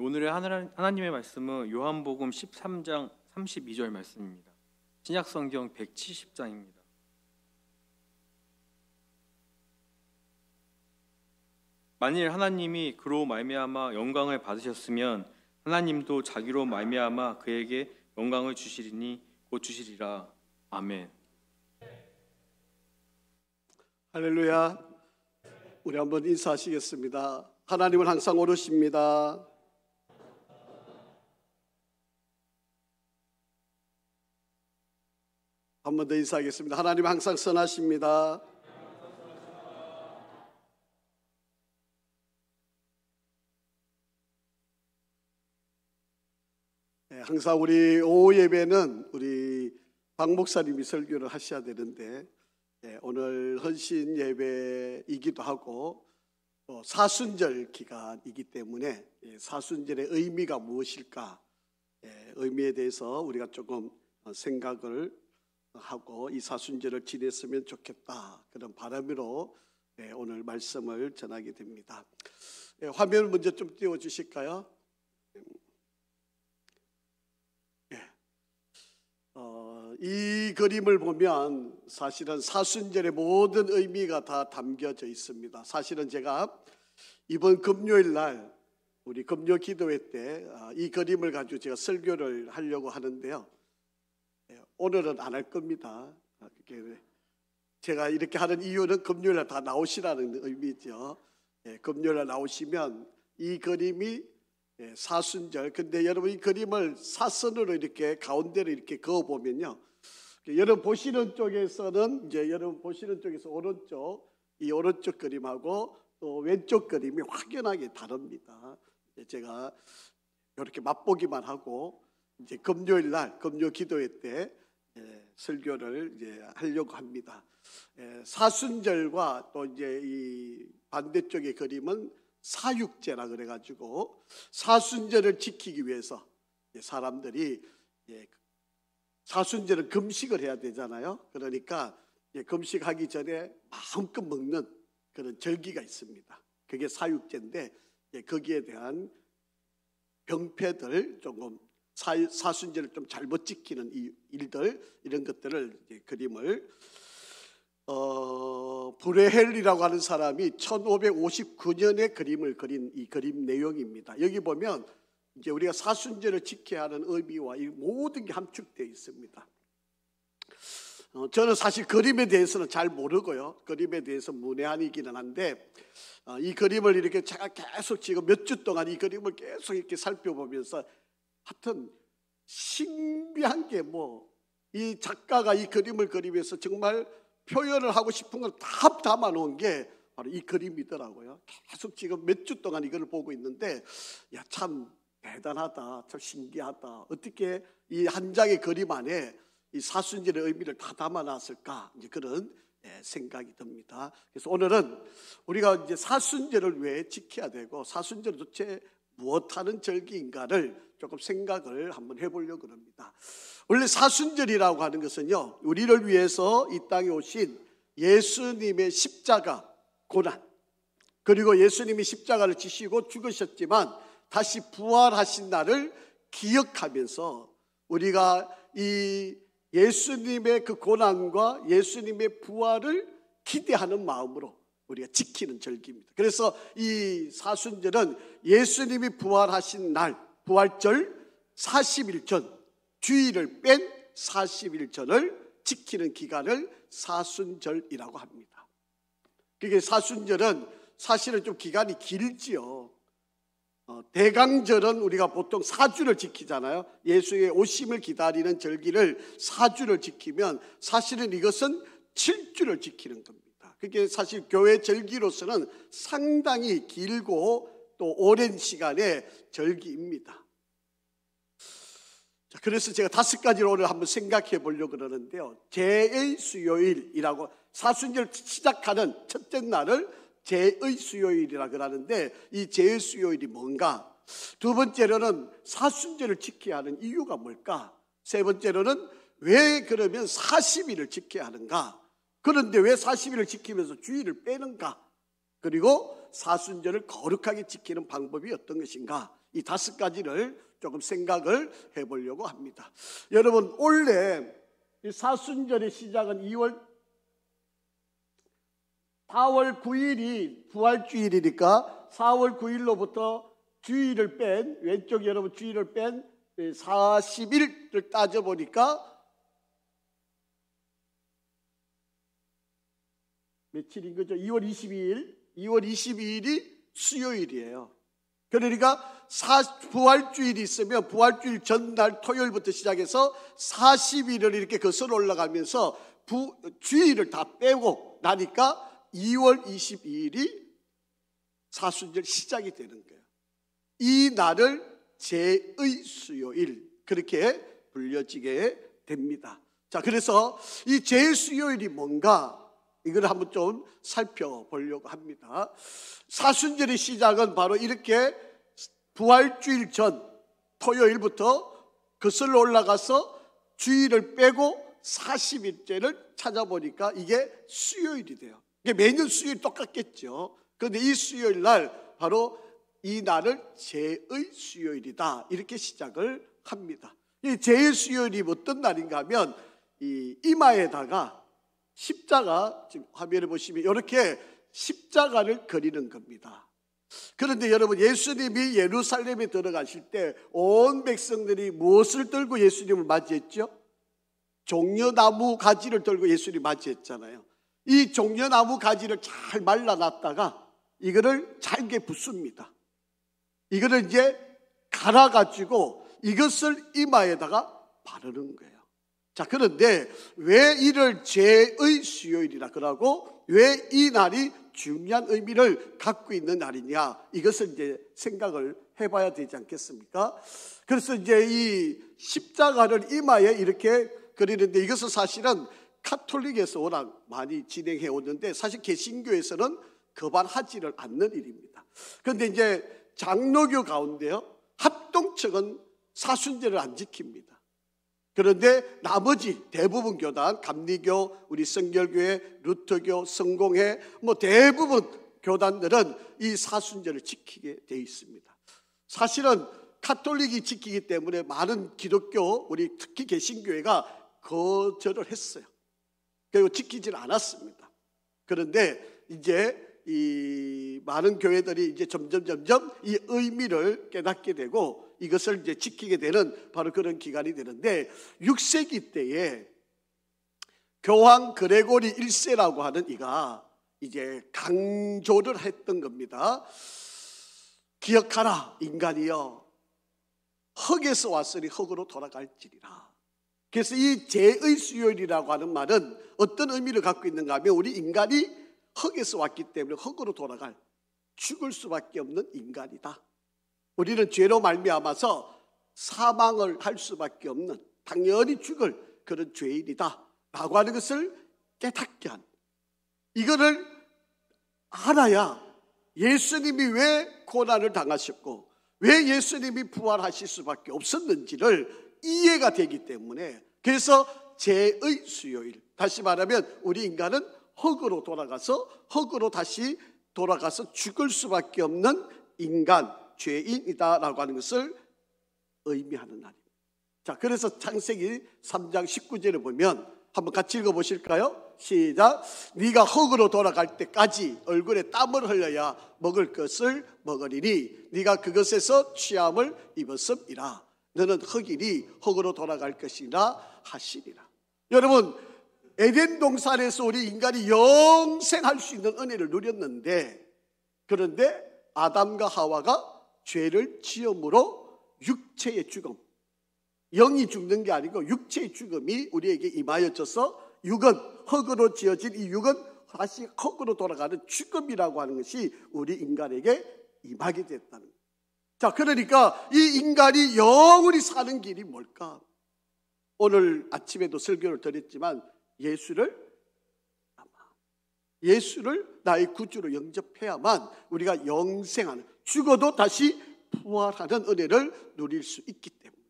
오늘의 하나님의 말씀은 요한복음 13장 32절 말씀입니다. 신약성경 170장입니다. 만일 하나님이 그로 말미암아 영광을 받으셨으면 하나님도 자기로 말미암아 그에게 영광을 주시리니 곧 주시리라. 아멘. 할렐루야. 우리 한번 인사하시겠습니다. 하나님은 항상 오르십니다. 한 번 더 인사하겠습니다. 하나님은 항상 선하십니다. 항상 우리 오후 예배는 우리 박 목사님이 설교를 하셔야 되는데 오늘 헌신 예배이기도 하고 또 사순절 기간이기 때문에 사순절의 의미가 무엇일까, 의미에 대해서 우리가 조금 생각을 하고 이 사순절을 지냈으면 좋겠다, 그런 바람으로 오늘 말씀을 전하게 됩니다. 화면을 먼저 좀 띄워주실까요? 이 그림을 보면 사실은 사순절의 모든 의미가 다 담겨져 있습니다. 사실은 제가 이번 금요일 날 우리 금요 기도회 때 이 그림을 가지고 제가 설교를 하려고 하는데요, 오늘은 안 할 겁니다. 제가 이렇게 하는 이유는 금요일 날 다 나오시라는 의미죠. 금요일 날 나오시면 이 그림이 사순절, 근데 여러분 이 그림을 사선으로 이렇게 가운데로 이렇게 그어 보면요, 여러분 보시는 쪽에서는 여러분 보시는 쪽에서 이 오른쪽 그림하고 또 왼쪽 그림이 확연하게 다릅니다. 제가 이렇게 맛보기만 하고 이제 금요일 날 금요 기도회 때 설교를 하려고 합니다. 사순절과 또 이제 이 반대쪽의 그림은 사육제라 그래가지고 사순절을 지키기 위해서 사람들이 사순절은 금식을 해야 되잖아요. 그러니까 금식하기 전에 마음껏 먹는 그런 절기가 있습니다. 그게 사육제인데 거기에 대한 병폐들, 조금 사순절을 좀 잘못 지키는 일들, 이런 것들을 그림을 브레헬이라고 하는 사람이 1559년에 그림을 그린 이 그림 내용입니다. 여기 보면 이제 우리가 사순절을 지켜야 하는 의미와 이 모든 게 함축되어 있습니다. 저는 사실 그림에 대해서는 잘 모르고요, 그림에 대해서 문외한이기는 한데 이 그림을 이렇게 제가 계속 지금 몇 주 동안 이 그림을 계속 이렇게 살펴보면서 하여튼 신비한 게 이 작가가 이 그림을 그리면서 정말 표현을 하고 싶은 걸 다 담아놓은 게 바로 이 그림이더라고요. 계속 지금 몇 주 동안 이걸 보고 있는데 참 대단하다, 참 신기하다. 어떻게 이 한 장의 그림 안에 이 사순절의 의미를 다 담아놨을까, 이제 그런 생각이 듭니다. 그래서 오늘은 우리가 이제 사순절을 왜 지켜야 되고 사순절은 도대체 무엇하는 절기인가를 조금 생각을 한번 해보려고 합니다. 원래 사순절이라고 하는 것은요, 우리를 위해서 이 땅에 오신 예수님의 십자가 고난, 그리고 예수님이 십자가를 지시고 죽으셨지만 다시 부활하신 날을 기억하면서 우리가 이 예수님의 그 고난과 예수님의 부활을 기대하는 마음으로 우리가 지키는 절기입니다. 그래서 이 사순절은 예수님이 부활하신 날, 부활절 40일 전, 주일을 뺀 40일 전을 지키는 기간을 사순절이라고 합니다. 그게 사순절은 사실은 좀 기간이 길지요. 대강절은 우리가 보통 4주를 지키잖아요. 예수의 오심을 기다리는 절기를 4주를 지키면 사실은 이것은 7주를 지키는 겁니다. 그게 사실 교회 절기로서는 상당히 길고 또 오랜 시간의 절기입니다. 자, 그래서 제가 5가지를 오늘 한번 생각해 보려고 그러는데요, 제의 수요일이라고, 사순절 시작하는 첫째 날을 제의 수요일이라 그러는데 이 제의 수요일이 뭔가, 두 번째로는 사순절을 지켜야 하는 이유가 뭘까, 세 번째로는 왜 그러면 40일을 지켜야 하는가, 그런데 왜 40일을 지키면서 주일을 빼는가, 그리고 사순절을 거룩하게 지키는 방법이 어떤 것인가, 이 5가지를 조금 생각을 해보려고 합니다. 여러분, 원래 이 사순절의 시작은 4월 9일이 부활주일이니까 4월 9일로부터 주일을 뺀, 왼쪽 여러분 주일을 뺀 40일을 따져보니까 며칠인 거죠? 2월 22일이 수요일이에요. 그러니까 부활주일이 있으면 부활주일 전날 토요일부터 시작해서 40일을 이렇게 거슬러 올라가면서 주일을 다 빼고 나니까 2월 22일이 사순절 시작이 되는 거예요. 이 날을 제의 수요일, 그렇게 불려지게 됩니다. 자, 그래서 이 제의 수요일이 뭔가 이걸 한번 좀 살펴보려고 합니다. 사순절의 시작은 바로 이렇게 부활주일 전 토요일부터 거슬러 올라가서 주일을 빼고 40일째를 찾아보니까 이게 수요일이 돼요. 이게 매년 수요일 똑같겠죠. 그런데 이 수요일 날 바로 이 날을 제의 수요일이다, 이렇게 시작을 합니다. 이 제의 수요일이 어떤 날인가 하면 이 이마에다가 십자가, 지금 화면에 보시면 이렇게 십자가를 그리는 겁니다. 그런데 여러분, 예수님이 예루살렘에 들어가실 때 온 백성들이 무엇을 들고 예수님을 맞이했죠? 종려나무 가지를 들고 예수님을 맞이했잖아요. 이 종려나무 가지를 잘 말라놨다가 이거를 잘게 붓습니다. 이거를 이제 갈아가지고 이것을 이마에다가 바르는 거예요. 자, 그런데 왜 이를 제의 수요일이라 그러고 왜 이 날이 중요한 의미를 갖고 있는 날이냐, 이것을 이제 생각을 해봐야 되지 않겠습니까? 그래서 이제 이 십자가를 이마에 이렇게 그리는데 이것은 사실은 카톨릭에서 워낙 많이 진행해 오는데 사실 개신교에서는 거반하지를 않는 일입니다. 그런데 이제 장로교 가운데요, 합동측은 사순절을 안 지킵니다. 그런데 나머지 대부분 교단, 감리교, 우리 성결교회, 루터교, 성공회, 대부분 교단들은 이 사순절을 지키게 되어 있습니다. 사실은 카톨릭이 지키기 때문에 많은 기독교, 우리 특히 개신교회가 거절을 했어요. 그리고 지키질 않았습니다. 그런데 이제 이 많은 교회들이 이제 점점 이 의미를 깨닫게 되고 이것을 이제 지키게 되는 바로 그런 기간이 되는데, 6세기 때에 교황 그레고리 1세라고 하는 이가 이제 강조를 했던 겁니다. 기억하라, 인간이여, 흙에서 왔으니 흙으로 돌아갈지리라. 그래서 이 제의 수요일이라고 하는 말은 어떤 의미를 갖고 있는가 하면, 우리 인간이 흙에서 왔기 때문에 흙으로 돌아갈, 죽을 수밖에 없는 인간이다. 우리는 죄로 말미암아서 사망을 할 수밖에 없는, 당연히 죽을 그런 죄인이다 라고 하는 것을 깨닫게 한, 이거를 알아야 예수님이 왜 고난을 당하셨고 왜 예수님이 부활하실 수밖에 없었는지를 이해가 되기 때문에, 그래서 제의 수요일, 다시 말하면 우리 인간은 흙으로 다시 돌아가서 죽을 수밖에 없는 인간, 죄인이다라고 하는 것을 의미하는 날입니다. 자, 그래서 창세기 3장 19절을 보면 한번 같이 읽어보실까요? 시작. 네가 흙으로 돌아갈 때까지 얼굴에 땀을 흘려야 먹을 것을 먹으리니 네가 그것에서 취함을 입었음이라. 너는 흙이니 흙으로 돌아갈 것이라 하시리라. 여러분, 에덴 동산에서 우리 인간이 영생할 수 있는 은혜를 누렸는데, 그런데 아담과 하와가 죄를 지음으로 육체의 죽음, 영이 죽는 게 아니고 육체의 죽음이 우리에게 임하여져서 육은, 흙으로 지어진 이 육은 다시 흙으로 돌아가는 죽음이라고 하는 것이 우리 인간에게 임하게 됐다는 거예요. 자, 그러니까 이 인간이 영원히 사는 길이 뭘까? 오늘 아침에도 설교를 드렸지만 예수를 나의 구주로 영접해야만 우리가 영생하는, 죽어도 다시 부활하는 은혜를 누릴 수 있기 때문에,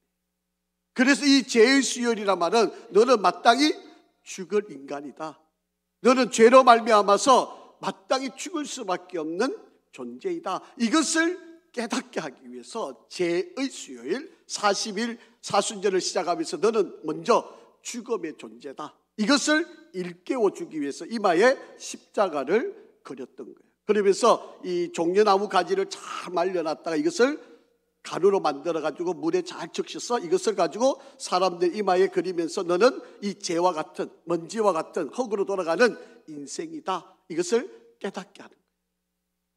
그래서 이 제의 수요일이란 말은 너는 마땅히 죽을 인간이다, 너는 죄로 말미암아서 마땅히 죽을 수밖에 없는 존재이다, 이것을 깨닫게 하기 위해서 제의 수요일 40일 사순절을 시작하면서 너는 먼저 죽음의 존재다, 이것을 일깨워 주기 위해서 이마에 십자가를 그렸던 거예요. 그러면서 이 종려나무 가지를 잘 말려놨다가 이것을 가루로 만들어가지고 물에 잘 적셔서 이것을 가지고 사람들 이마에 그리면서 너는 이 재와 같은, 먼지와 같은 흙으로 돌아가는 인생이다, 이것을 깨닫게 하는 거예요.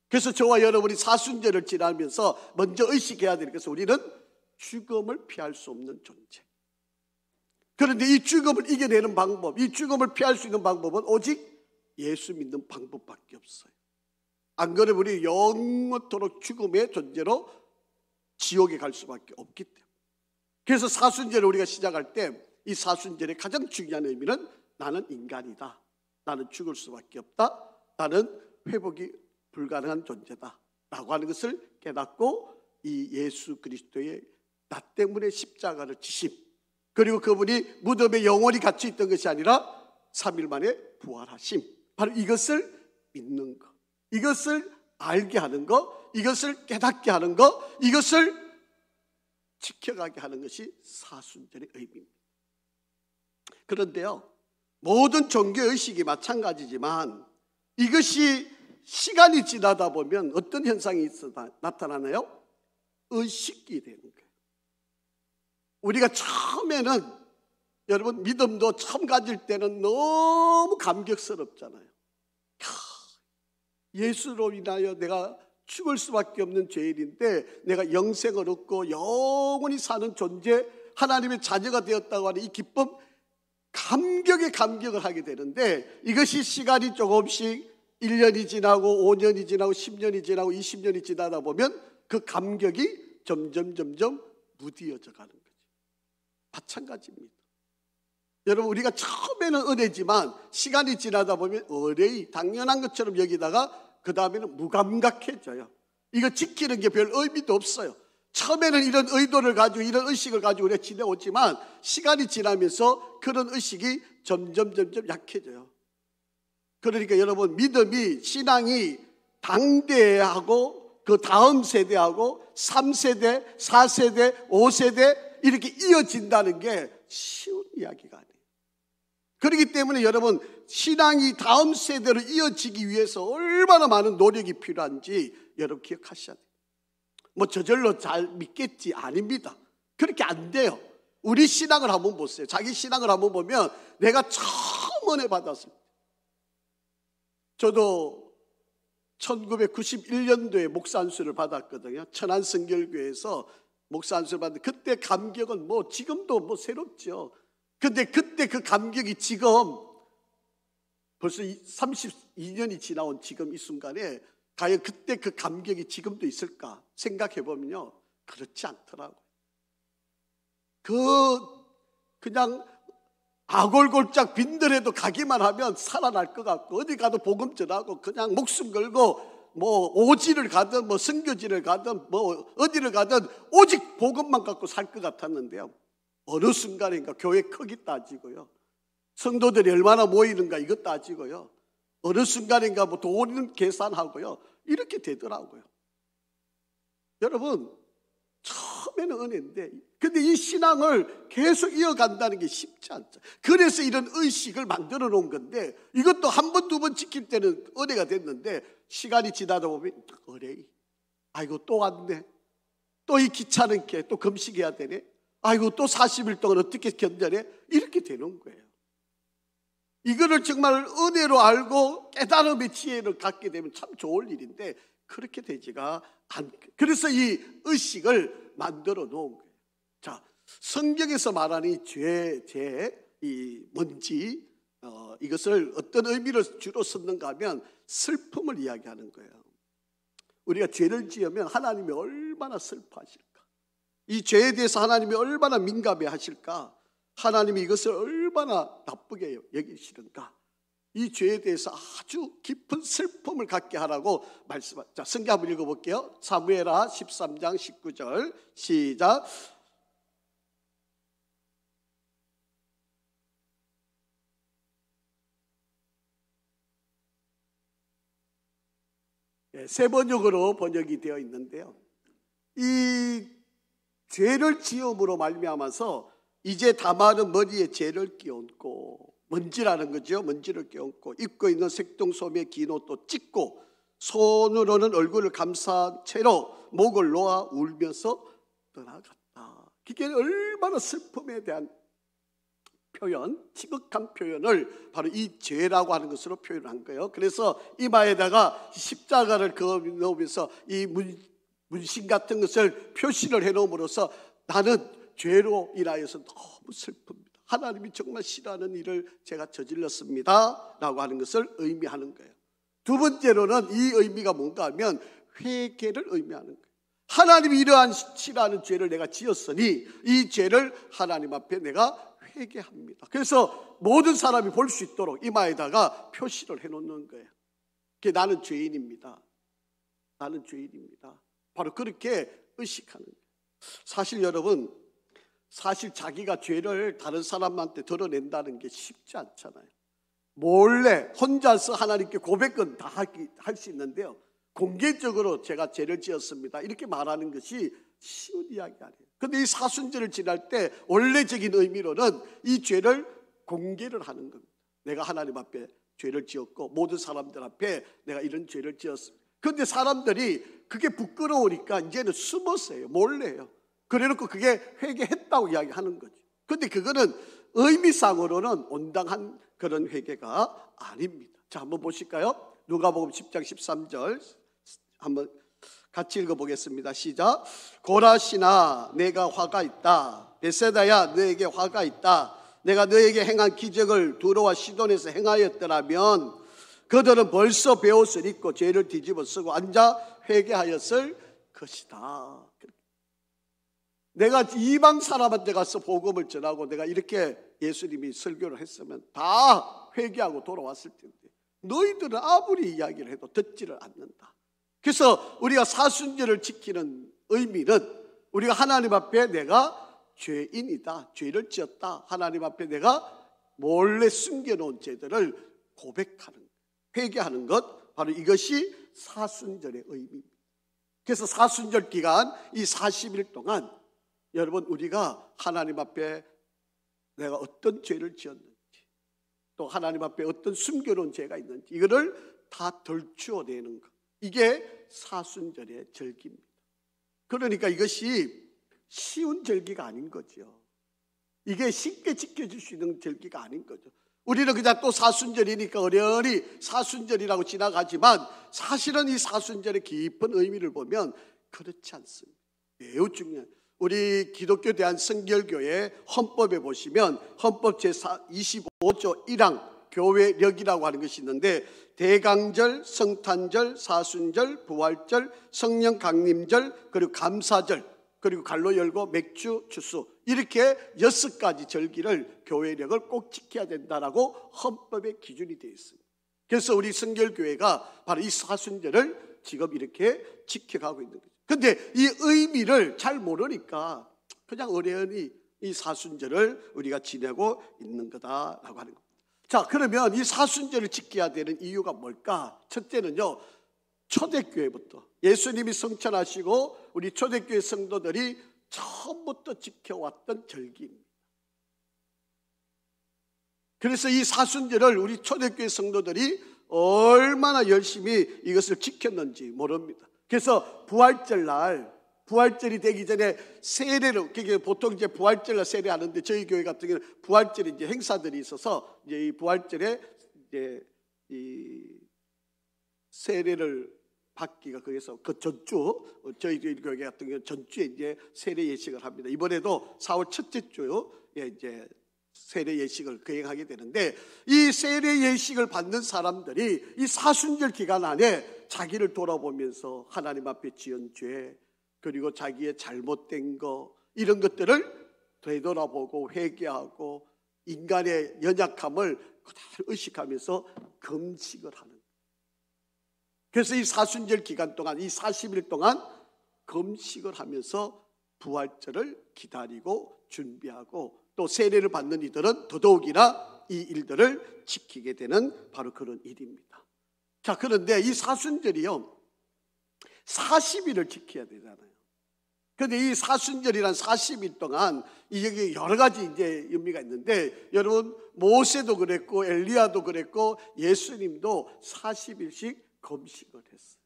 그래서 저와 여러분이 사순절을 지나면서 먼저 의식해야 되는 것은 우리는 죽음을 피할 수 없는 존재. 그런데 이 죽음을 이겨내는 방법, 이 죽음을 피할 수 있는 방법은 오직 예수 믿는 방법밖에 없어요. 안 그러면 우리 영원토록 죽음의 존재로 지옥에 갈 수밖에 없기 때문에. 그래서 사순절을 우리가 시작할 때 이 사순절의 가장 중요한 의미는 나는 인간이다, 나는 죽을 수밖에 없다, 나는 회복이 불가능한 존재다 라고 하는 것을 깨닫고 이 예수 그리스도의 나 때문에 십자가를 지심, 그리고 그분이 무덤에 영원히 갇혀 있던 것이 아니라 3일 만에 부활하심, 바로 이것을 믿는 것, 이것을 알게 하는 것, 이것을 깨닫게 하는 것, 이것을 지켜가게 하는 것이 사순절의 의미입니다. 그런데요, 모든 종교의식이 마찬가지지만 이것이 시간이 지나다 보면 어떤 현상이 나타나나요? 의식이 되는 거예요. 우리가 처음에는, 여러분 믿음도 처음 가질 때는 너무 감격스럽잖아요. 예수로 인하여 내가 죽을 수밖에 없는 죄인인데 내가 영생을 얻고 영원히 사는 존재, 하나님의 자녀가 되었다고 하는 이 기쁨, 감격에 감격을 하게 되는데 이것이 시간이 조금씩 1년이 지나고 5년이 지나고 10년이 지나고 20년이 지나다 보면 그 감격이 점점 무디어져 가는 거죠. 마찬가지입니다. 여러분, 우리가 처음에는 은혜지만 시간이 지나다 보면 의뢰의 당연한 것처럼 여기다가 그 다음에는 무감각해져요. 이거 지키는 게 별 의미도 없어요. 처음에는 이런 의도를 가지고 이런 의식을 가지고 우리가 지내왔지만 시간이 지나면서 그런 의식이 점점 약해져요. 그러니까 여러분, 믿음이, 신앙이 당대하고 그 다음 세대하고 3세대, 4세대, 5세대 이렇게 이어진다는 게 쉬운 이야기가 아니에요. 그렇기 때문에 여러분, 신앙이 다음 세대로 이어지기 위해서 얼마나 많은 노력이 필요한지 여러분 기억하셔야 돼요. 뭐 저절로 잘 믿겠지, 아닙니다. 그렇게 안 돼요. 우리 신앙을 한번 보세요. 자기 신앙을 한번 보면 내가 처음 은혜 받았을 때, 저도 1991년도에 목사 안수를 받았거든요. 천안성결교회에서 목사 안수를 받는데 그때 감격은 뭐 지금도 뭐 새롭죠. 근데 그때 그 감격이 지금 벌써 32년이 지나온 지금 이 순간에 과연 그때 그 감격이 지금도 있을까 생각해 보면요, 그렇지 않더라고요. 그냥 아골골짝 빈들에도 가기만 하면 살아날 것 같고, 어디 가도 복음 전하고 그냥 목숨 걸고 뭐 오지를 가든 뭐 선교지를 가든 뭐 어디를 가든 오직 복음만 갖고 살 것 같았는데요, 어느 순간인가 교회 크기 따지고요, 성도들이 얼마나 모이는가 이것 따지고요, 어느 순간인가 뭐 돈 계산하고요, 이렇게 되더라고요. 여러분, 처음에는 은혜인데 근데 이 신앙을 계속 이어간다는 게 쉽지 않죠. 그래서 이런 의식을 만들어 놓은 건데, 이것도 한 번, 두 번 지킬 때는 은혜가 됐는데 시간이 지나다 보면 의뢰, 아이고 또 왔네, 또 이 귀찮은 게 또 금식해야 되네, 아이고 또 40일 동안 어떻게 견뎌내, 이렇게 되는 거예요. 이거를 정말 은혜로 알고 깨달음의 지혜를 갖게 되면 참 좋을 일인데 그렇게 되지가 않고, 그래서 이 의식을 만들어 놓은 거예요. 자, 성경에서 말하는 이 이 먼지, 이것을 어떤 의미로 주로 썼는가 하면 슬픔을 이야기하는 거예요. 우리가 죄를 지으면 하나님이 얼마나 슬퍼하실까, 이 죄에 대해서 하나님이 얼마나 민감해 하실까, 하나님이 이것을 얼마나 나쁘게 여기시는가, 이 죄에 대해서 아주 깊은 슬픔을 갖게 하라고 말씀하셨죠. 자, 성경 한번 읽어볼게요. 사무엘하 13장 19절 시작. 세 번역으로 번역이 되어 있는데요, 이 죄를 지음으로 말미암아서 이제 다말은 머리에 죄를 끼얹고, 먼지라는 거죠. 먼지를 끼얹고 입고 있는 색동소매 긴 옷도 찢고 손으로는 얼굴을 감싼 채로 목을 놓아 울면서 떠나갔다. 이게 얼마나 슬픔에 대한 표현, 지극한 표현을 바로 이 죄라고 하는 것으로 표현한 거예요. 그래서 이마에다가 십자가를 넣으면서 이 문신 같은 것을 표시를 해놓음으로써 나는 죄로 인하여서 너무 슬픕니다. 하나님이 정말 싫어하는 일을 제가 저질렀습니다 라고 하는 것을 의미하는 거예요. 두 번째로는 이 의미가 뭔가 하면 회개를 의미하는 거예요. 하나님이 이러한 싫어하는 죄를 내가 지었으니 이 죄를 하나님 앞에 내가 회개합니다. 그래서 모든 사람이 볼 수 있도록 이마에다가 표시를 해놓는 거예요. 나는 죄인입니다. 나는 죄인입니다. 바로 그렇게 의식하는 거예요. 사실 여러분, 사실 자기가 죄를 다른 사람한테 드러낸다는 게 쉽지 않잖아요. 몰래 혼자서 하나님께 고백은 다 할 수 있는데요, 공개적으로 제가 죄를 지었습니다 이렇게 말하는 것이 쉬운 이야기 아니에요. 그런데 이 사순절을 지날 때 원래적인 의미로는 이 죄를 공개를 하는 겁니다. 내가 하나님 앞에 죄를 지었고 모든 사람들 앞에 내가 이런 죄를 지었습니다. 그런데 사람들이 그게 부끄러우니까 이제는 숨어서 해요. 몰래 해요. 그래놓고 그게 회개했다고 이야기하는 거죠. 그런데 그거는 의미상으로는 온당한 그런 회개가 아닙니다. 자, 한번 보실까요? 누가복음 10장 13절 한번 같이 읽어보겠습니다. 시작. 고라시나 내가 화가 있다. 베세다야 너에게 화가 있다. 내가 너에게 행한 기적을 두로와 시돈에서 행하였더라면 그들은 벌써 베옷을 입고 죄를 뒤집어 쓰고 앉아 회개하였을 것이다. 내가 이방 사람한테 가서 복음을 전하고 내가 이렇게 예수님이 설교를 했으면 다 회개하고 돌아왔을 텐데 너희들은 아무리 이야기를 해도 듣지를 않는다. 그래서 우리가 사순절을 지키는 의미는 우리가 하나님 앞에 내가 죄인이다, 죄를 지었다, 하나님 앞에 내가 몰래 숨겨놓은 죄들을 고백하는, 회개하는 것, 바로 이것이 사순절의 의미입니다. 그래서 사순절 기간 이 40일 동안 여러분 우리가 하나님 앞에 내가 어떤 죄를 지었는지, 또 하나님 앞에 어떤 숨겨놓은 죄가 있는지 이거를 다 덜추어내는 것, 이게 사순절의 절기입니다. 그러니까 이것이 쉬운 절기가 아닌 거죠. 이게 쉽게 지켜질 수 있는 절기가 아닌 거죠. 우리는 그냥 또 사순절이니까 어련히 사순절이라고 지나가지만 사실은 이 사순절의 깊은 의미를 보면 그렇지 않습니다. 매우 중요한, 우리 기독교 대한성결교회 헌법에 보시면 헌법 제25조 1항 교회력이라고 하는 것이 있는데 대강절, 성탄절, 사순절, 부활절, 성령 강림절, 그리고 감사절, 그리고 갈로 열고 맥주 추수, 이렇게 6가지 절기를 교회력을 꼭 지켜야 된다라고 헌법의 기준이 되어 있습니다. 그래서 우리 성결교회가 바로 이 사순절을 지금 이렇게 지켜가고 있는 거죠. 그런데 이 의미를 잘 모르니까 그냥 어련히 이 사순절을 우리가 지내고 있는 거다라고 하는 겁니다. 자, 그러면 이 사순절을 지켜야 되는 이유가 뭘까? 첫째는요, 초대교회부터 예수님이 성천하시고 우리 초대교회 성도들이 처음부터 지켜왔던 절기입니다. 그래서 이 사순절을 우리 초대교회 성도들이 얼마나 열심히 이것을 지켰는지 모릅니다. 그래서 부활절 날, 부활절이 되기 전에 세례를, 보통 이제 부활절날 세례하는데 저희 교회 같은 경우는 부활절에 이제 행사들이 있어서 이제 이 부활절에 이제 이 세례를 받기가, 그래서 그 전주 저희 교회 같은 경우 전주에 이제 세례 예식을 합니다. 이번에도 4월 첫째 주에 이제 세례 예식을 거행하게 되는데 이 세례 예식을 받는 사람들이 이 사순절 기간 안에 자기를 돌아보면서 하나님 앞에 지은 죄, 그리고 자기의 잘못된 거, 이런 것들을 되돌아보고 회개하고 인간의 연약함을 그대로 의식하면서 금식을 하는 거예요. 그래서 이 사순절 기간 동안, 이 40일 동안 금식을 하면서 부활절을 기다리고 준비하고, 또 세례를 받는 이들은 더더욱이나 이 일들을 지키게 되는 바로 그런 일입니다. 자, 그런데 이 사순절이요 40일을 지켜야 되잖아요. 그런데 이 사순절이란 40일 동안 이게 여러 가지 이제 의미가 있는데, 여러분 모세도 그랬고 엘리야도 그랬고 예수님도 40일씩 금식을 했어요.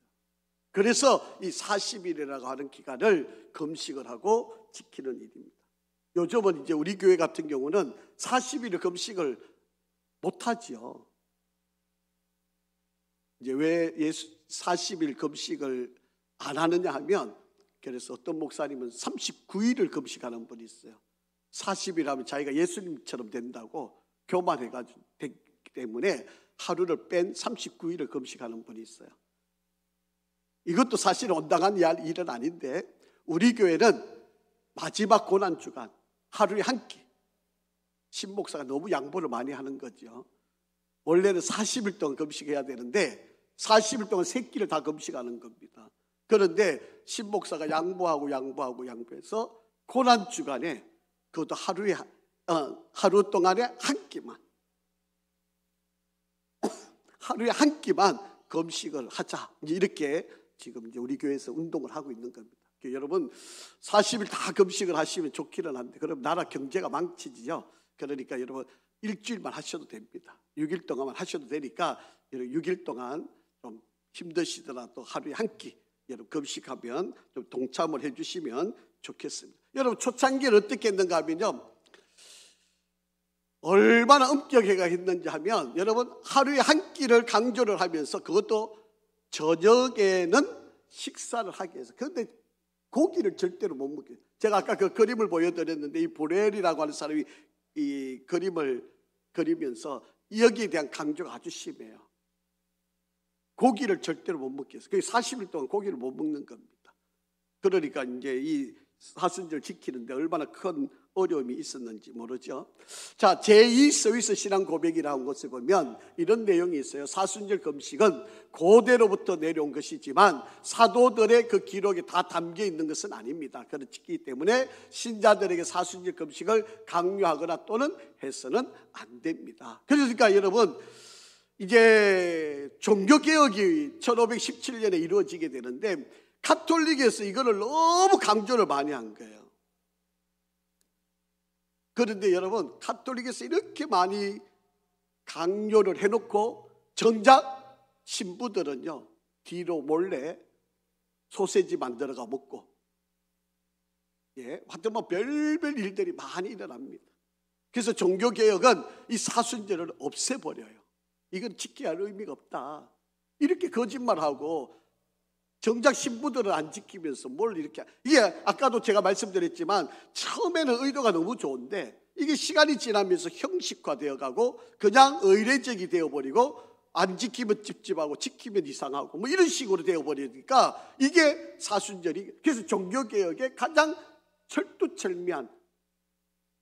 그래서 이 40일이라고 하는 기간을 금식을 하고 지키는 일입니다. 요즘은 이제 우리 교회 같은 경우는 40일을 금식을 못하지요. 이제 왜 40일 금식을 안 하느냐 하면, 그래서 어떤 목사님은 39일을 금식하는 분이 있어요. 40일 하면 자기가 예수님처럼 된다고 교만해가지고 되기 때문에 하루를 뺀 39일을 금식하는 분이 있어요. 이것도 사실 온당한 일은 아닌데, 우리 교회는 마지막 고난주간 하루에 한 끼, 신목사가 너무 양보를 많이 하는 거죠. 원래는 40일 동안 금식해야 되는데 40일 동안 3끼를 다 금식하는 겁니다. 그런데 신목사가 양보해서 고난주간에 그것도 하루 동안에 한 끼만, 하루에 한 끼만 금식을 하자, 이렇게 지금 이제 우리 교회에서 운동을 하고 있는 겁니다. 여러분 40일 다 금식을 하시면 좋기는 한데, 그럼 나라 경제가 망치지요. 그러니까 여러분 일주일만 하셔도 됩니다. 6일 동안만 하셔도 되니까 6일 동안 좀 힘드시더라도 하루에 한 끼 여러분 금식하면 좀 동참을 해주시면 좋겠습니다. 여러분 초창기를 어떻게 했는가 하면요, 얼마나 엄격하게 했는지 하면, 여러분 하루에 한 끼를 강조를 하면서 그것도 저녁에는 식사를 하게 해서, 그런데 고기를 절대로 못 먹게. 제가 아까 그 그림을 보여드렸는데, 이 보렐이라고 하는 사람이 이 그림을 그리면서 여기에 대한 강조가 아주 심해요. 고기를 절대로 못 먹게 해서, 40일 동안 고기를 못 먹는 겁니다. 그러니까 이제 이 사순절 지키는데 얼마나 큰 어려움이 있었는지 모르죠. 자, 제2 스위스 신앙 고백이라는 것을 보면 이런 내용이 있어요. 사순절 금식은 고대로부터 내려온 것이지만 사도들의 그 기록에 다 담겨 있는 것은 아닙니다. 그렇기 때문에 신자들에게 사순절 금식을 강요하거나 또는 해서는 안 됩니다. 그러니까 여러분, 이제 종교개혁이 1517년에 이루어지게 되는데 가톨릭에서 이거를 너무 강조를 많이 한 거예요. 그런데 여러분, 가톨릭에서 이렇게 많이 강요를 해놓고 정작 신부들은요, 뒤로 몰래 소세지 만들어가 먹고, 하여튼 뭐 별별 일들이 많이 일어납니다. 그래서 종교개혁은 이 사순절을 없애버려요. 이건 지켜야 할 의미가 없다, 이렇게 거짓말하고 정작 신부들은 안 지키면서 뭘 이렇게, 이게 아까도 제가 말씀드렸지만 처음에는 의도가 너무 좋은데 이게 시간이 지나면서 형식화되어 가고 그냥 의례적이 되어버리고, 안 지키면 찝찝하고 지키면 이상하고 뭐 이런 식으로 되어버리니까 이게 사순절이, 그래서 종교개혁의 가장 철두철미한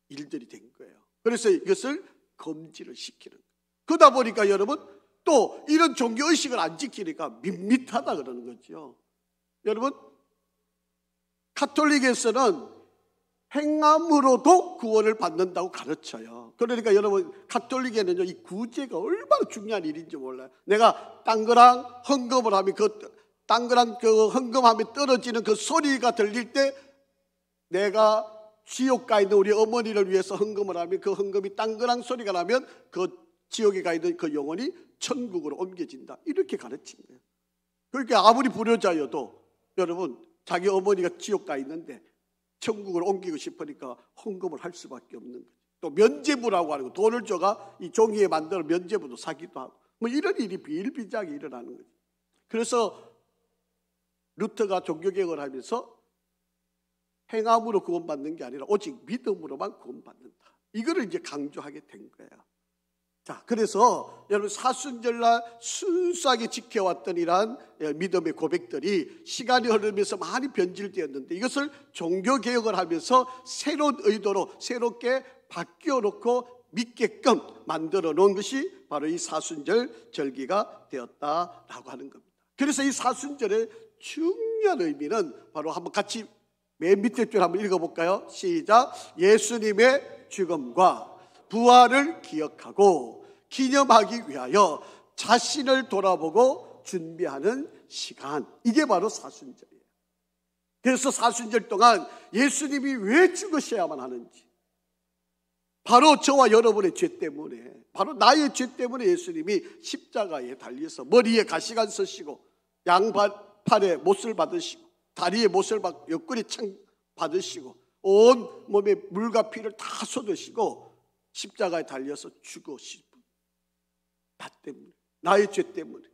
일들이 된 거예요. 그래서 이것을 금지를 시키는 거예요. 그러다 보니까 여러분 또 이런 종교의식을 안 지키니까 밋밋하다 그러는 거죠. 여러분, 가톨릭에서는 행함으로도 구원을 받는다고 가르쳐요. 그러니까 여러분, 가톨릭에는요, 이 구제가 얼마나 중요한 일인지 몰라요. 내가 땅그랑 헌금을 하면 땅그랑 그 헌금하면 떨어지는 그 소리가 들릴 때, 내가 지옥 가 있는 우리 어머니를 위해서 헌금을 하면 그 헌금이 땅그랑 소리가 나면 그 지옥에 가 있는 그 영혼이 천국으로 옮겨진다, 이렇게 가르친 거예요. 그러니까 아무리 불효자여도 여러분, 자기 어머니가 지옥 가 있는데 천국으로 옮기고 싶으니까 헌금을 할 수밖에 없는 거죠. 또 면죄부라고 하는 거, 돈을 줘가 이 종이에 만들어 면죄부도 사기도 하고 뭐 이런 일이 비일비재하게 일어나는 거죠. 그래서 루터가 종교개혁을 하면서 행함으로 구원받는 게 아니라 오직 믿음으로만 구원받는다, 이거를 이제 강조하게 된 거예요. 자, 그래서 여러분, 사순절날 순수하게 지켜왔던 이러한 믿음의 고백들이 시간이 흐르면서 많이 변질되었는데, 이것을 종교개혁을 하면서 새로운 의도로 새롭게 바뀌어 놓고 믿게끔 만들어 놓은 것이 바로 이 사순절 절기가 되었다라고 하는 겁니다. 그래서 이 사순절의 중요한 의미는 바로 한번 같이 맨 밑에 줄 한번 읽어볼까요? 시작. 예수님의 죽음과 부활을 기억하고 기념하기 위하여 자신을 돌아보고 준비하는 시간, 이게 바로 사순절이에요. 그래서 사순절 동안 예수님이 왜 죽으셔야만 하는지, 바로 저와 여러분의 죄 때문에, 바로 나의 죄 때문에 예수님이 십자가에 달려서 머리에 가시관 쓰시고 양팔에 못을 받으시고 다리에 못을 받고 옆구리 창 받으시고 온 몸에 물과 피를 다 쏟으시고 십자가에 달려서 죽으시고, 나 때문에, 나의 죄 때문에.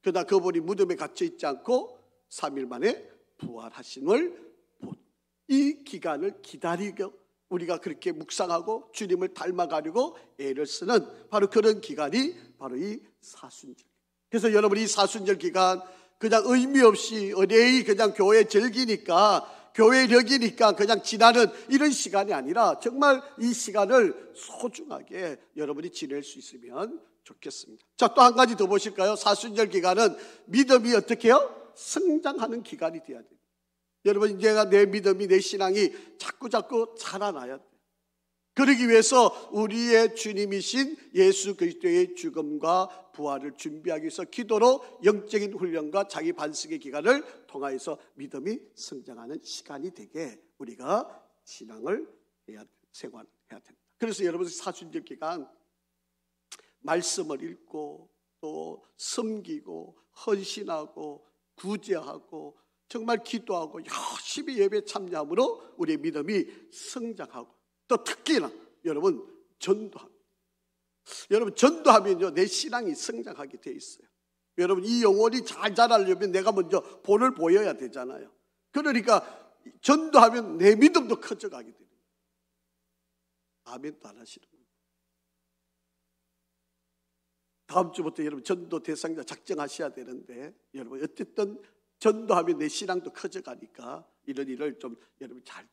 그러나 그분이 무덤에 갇혀 있지 않고 3일 만에 부활하심을 본 이 기간을 기다리고 우리가 그렇게 묵상하고 주님을 닮아가려고 애를 쓰는 바로 그런 기간이 바로 이 사순절. 그래서 여러분, 이 사순절 기간 그냥 의미 없이 어디에 그냥 교회 즐기니까, 교회력이니까 그냥 지나는 이런 시간이 아니라 정말 이 시간을 소중하게 여러분이 지낼 수 있으면 좋겠습니다. 자, 또 한 가지 더 보실까요? 사순절 기간은 믿음이 어떻게 해요? 성장하는 기간이 돼야 돼요. 여러분, 이제 내 믿음이, 내 신앙이 자꾸 자라나야 돼요. 그러기 위해서 우리의 주님이신 예수 그리스도의 죽음과 부활을 준비하기 위해서 기도로 영적인 훈련과 자기 반성의 기간을 통하여서 믿음이 성장하는 시간이 되게 우리가 신앙을 해야, 생활해야 됩니다. 그래서 여러분, 사순절 기간 말씀을 읽고 또 섬기고 헌신하고 구제하고 정말 기도하고 열심히 예배 참여함으로 우리의 믿음이 성장하고, 또 특히나 여러분 전도합니다. 여러분, 전도하면요 내 신앙이 성장하게 돼 있어요. 여러분, 이 영혼이 잘 자라려면 내가 먼저 본을 보여야 되잖아요. 그러니까 전도하면 내 믿음도 커져가게 됩니다. 아멘도 안 하시는 거예요. 다음 주부터 여러분 전도 대상자 작정하셔야 되는데, 여러분 어쨌든 전도하면 내 신앙도 커져가니까 이런 일을 좀 여러분 잘.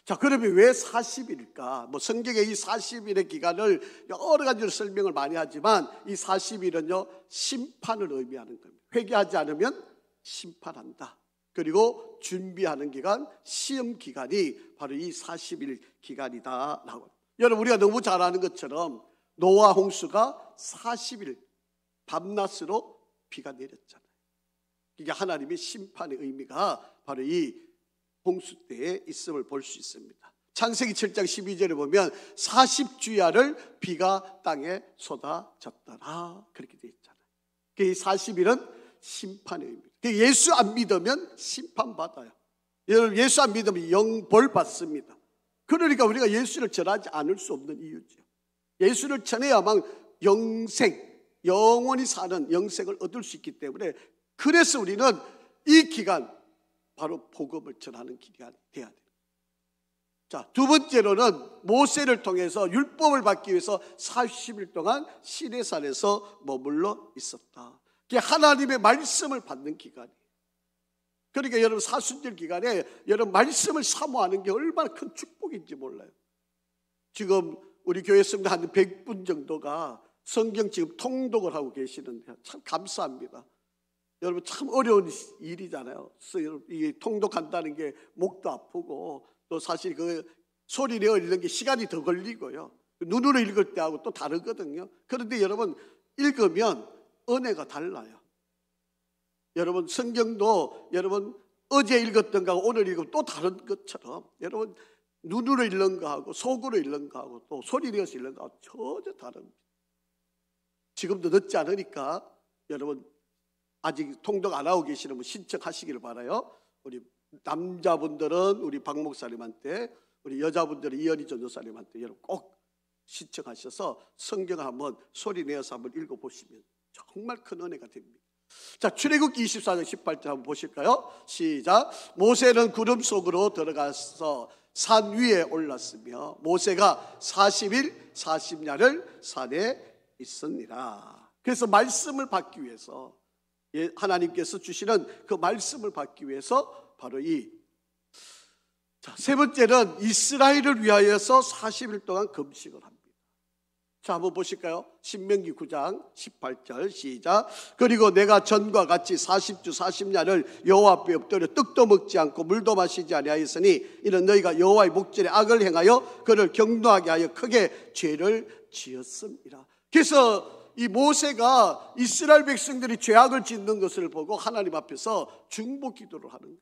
자, 그러면 왜 40일일까? 뭐 성경에 이 40일의 기간을 여러 가지로 설명을 많이 하지만 이 40일은요 심판을 의미하는 겁니다. 회개하지 않으면 심판한다. 그리고 준비하는 기간, 시험 기간이 바로 이 40일 기간이다 라고. 여러분, 우리가 너무 잘 아는 것처럼 노아 홍수가 40일 밤낮으로 비가 내렸잖아요. 이게 하나님의 심판의 의미가 바로 이 홍수 때에 있음을 볼 수 있습니다. 창세기 7장 12절에 보면 40주야를 비가 땅에 쏟아졌더라 그렇게 되어 있잖아요. 이 40일은 심판의 의미입니다. 예수 안 믿으면 심판받아요. 여러분, 예수 안 믿으면 영벌 받습니다. 그러니까 우리가 예수를 전하지 않을 수 없는 이유죠. 예수를 전해야만 영생, 영원히 사는 영생을 얻을 수 있기 때문에, 그래서 우리는 이 기간 바로 복음을 전하는 기간이 돼야 돼요. 자, 두 번째로는 모세를 통해서 율법을 받기 위해서 40일 동안 시내산에서 머물러 있었다. 그게 하나님의 말씀을 받는 기간이에요. 그러니까 여러분, 사순절 기간에 여러분 말씀을 사모하는 게 얼마나 큰 축복인지 몰라요. 지금 우리 교회 성도 한 100분 정도가 성경 지금 통독을 하고 계시는데 참 감사합니다. 여러분, 참 어려운 일이잖아요. 이 통독한다는 게 목도 아프고 또 사실 그 소리 내어 읽는 게 시간이 더 걸리고요. 눈으로 읽을 때하고 또 다르거든요. 그런데 여러분, 읽으면 은혜가 달라요. 여러분, 성경도 여러분 어제 읽었던 거하고 오늘 읽으면 또 다른 것처럼 여러분 눈으로 읽는 거하고 속으로 읽는 거하고 또 소리 내어서 읽는 거하고 전혀 다릅니다. 지금도 늦지 않으니까 여러분 아직 통독 안 하고 계시는 분 신청하시기를 바라요. 우리 남자분들은 우리 박 목사님한테, 우리 여자분들은 이현희 전도사님한테 여러분 꼭 신청하셔서 성경을 한번 소리 내어서 한번 읽어보시면 정말 큰 은혜가 됩니다. 자, 출애굽기 24장 18절 한번 보실까요? 시작. 모세는 구름 속으로 들어가서 산 위에 올랐으며 모세가 40일 40야를 산에 있었니라. 그래서 말씀을 받기 위해서, 하나님께서 주시는 그 말씀을 받기 위해서 바로 세 번째는 이스라엘을 위하여서 40일 동안 금식을 합니다. 자, 한번 보실까요? 신명기 9장 18절 시작. 그리고 내가 전과 같이 40주 40야를 여호와 앞에 엎드려 떡도 먹지 않고 물도 마시지 아니하였으니 이는 너희가 여호와의 목전에 악을 행하여 그를 경노하게 하여 크게 죄를 지었음이라. 그래서 이 모세가 이스라엘 백성들이 죄악을 짓는 것을 보고 하나님 앞에서 중보 기도를 하는 거예요.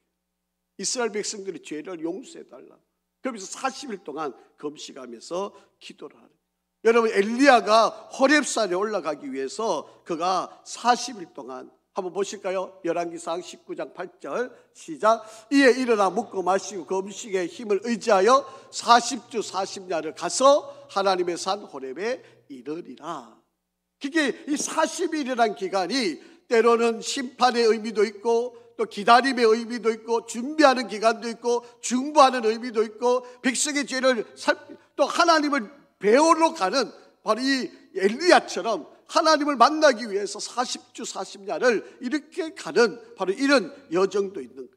이스라엘 백성들의 죄를 용서해달라. 그러면서 40일 동안 금식하면서 기도를 하는 거예요. 여러분, 엘리야가 호렙산에 올라가기 위해서 그가 40일 동안, 한번 보실까요? 열왕기상 19장 8절 시작. 이에 일어나 먹고 마시고 금식의 힘을 의지하여 40주 40야를 가서 하나님의 산 호렙에 이르리라. 그게 이 40일이라는 기간이 때로는 심판의 의미도 있고 또 기다림의 의미도 있고 준비하는 기간도 있고 중보하는 의미도 있고 백성의 죄를 또 하나님을 배우러 가는, 바로 이 엘리야처럼 하나님을 만나기 위해서 40주 40야를 이렇게 가는 바로 이런 여정도 있는 거예요.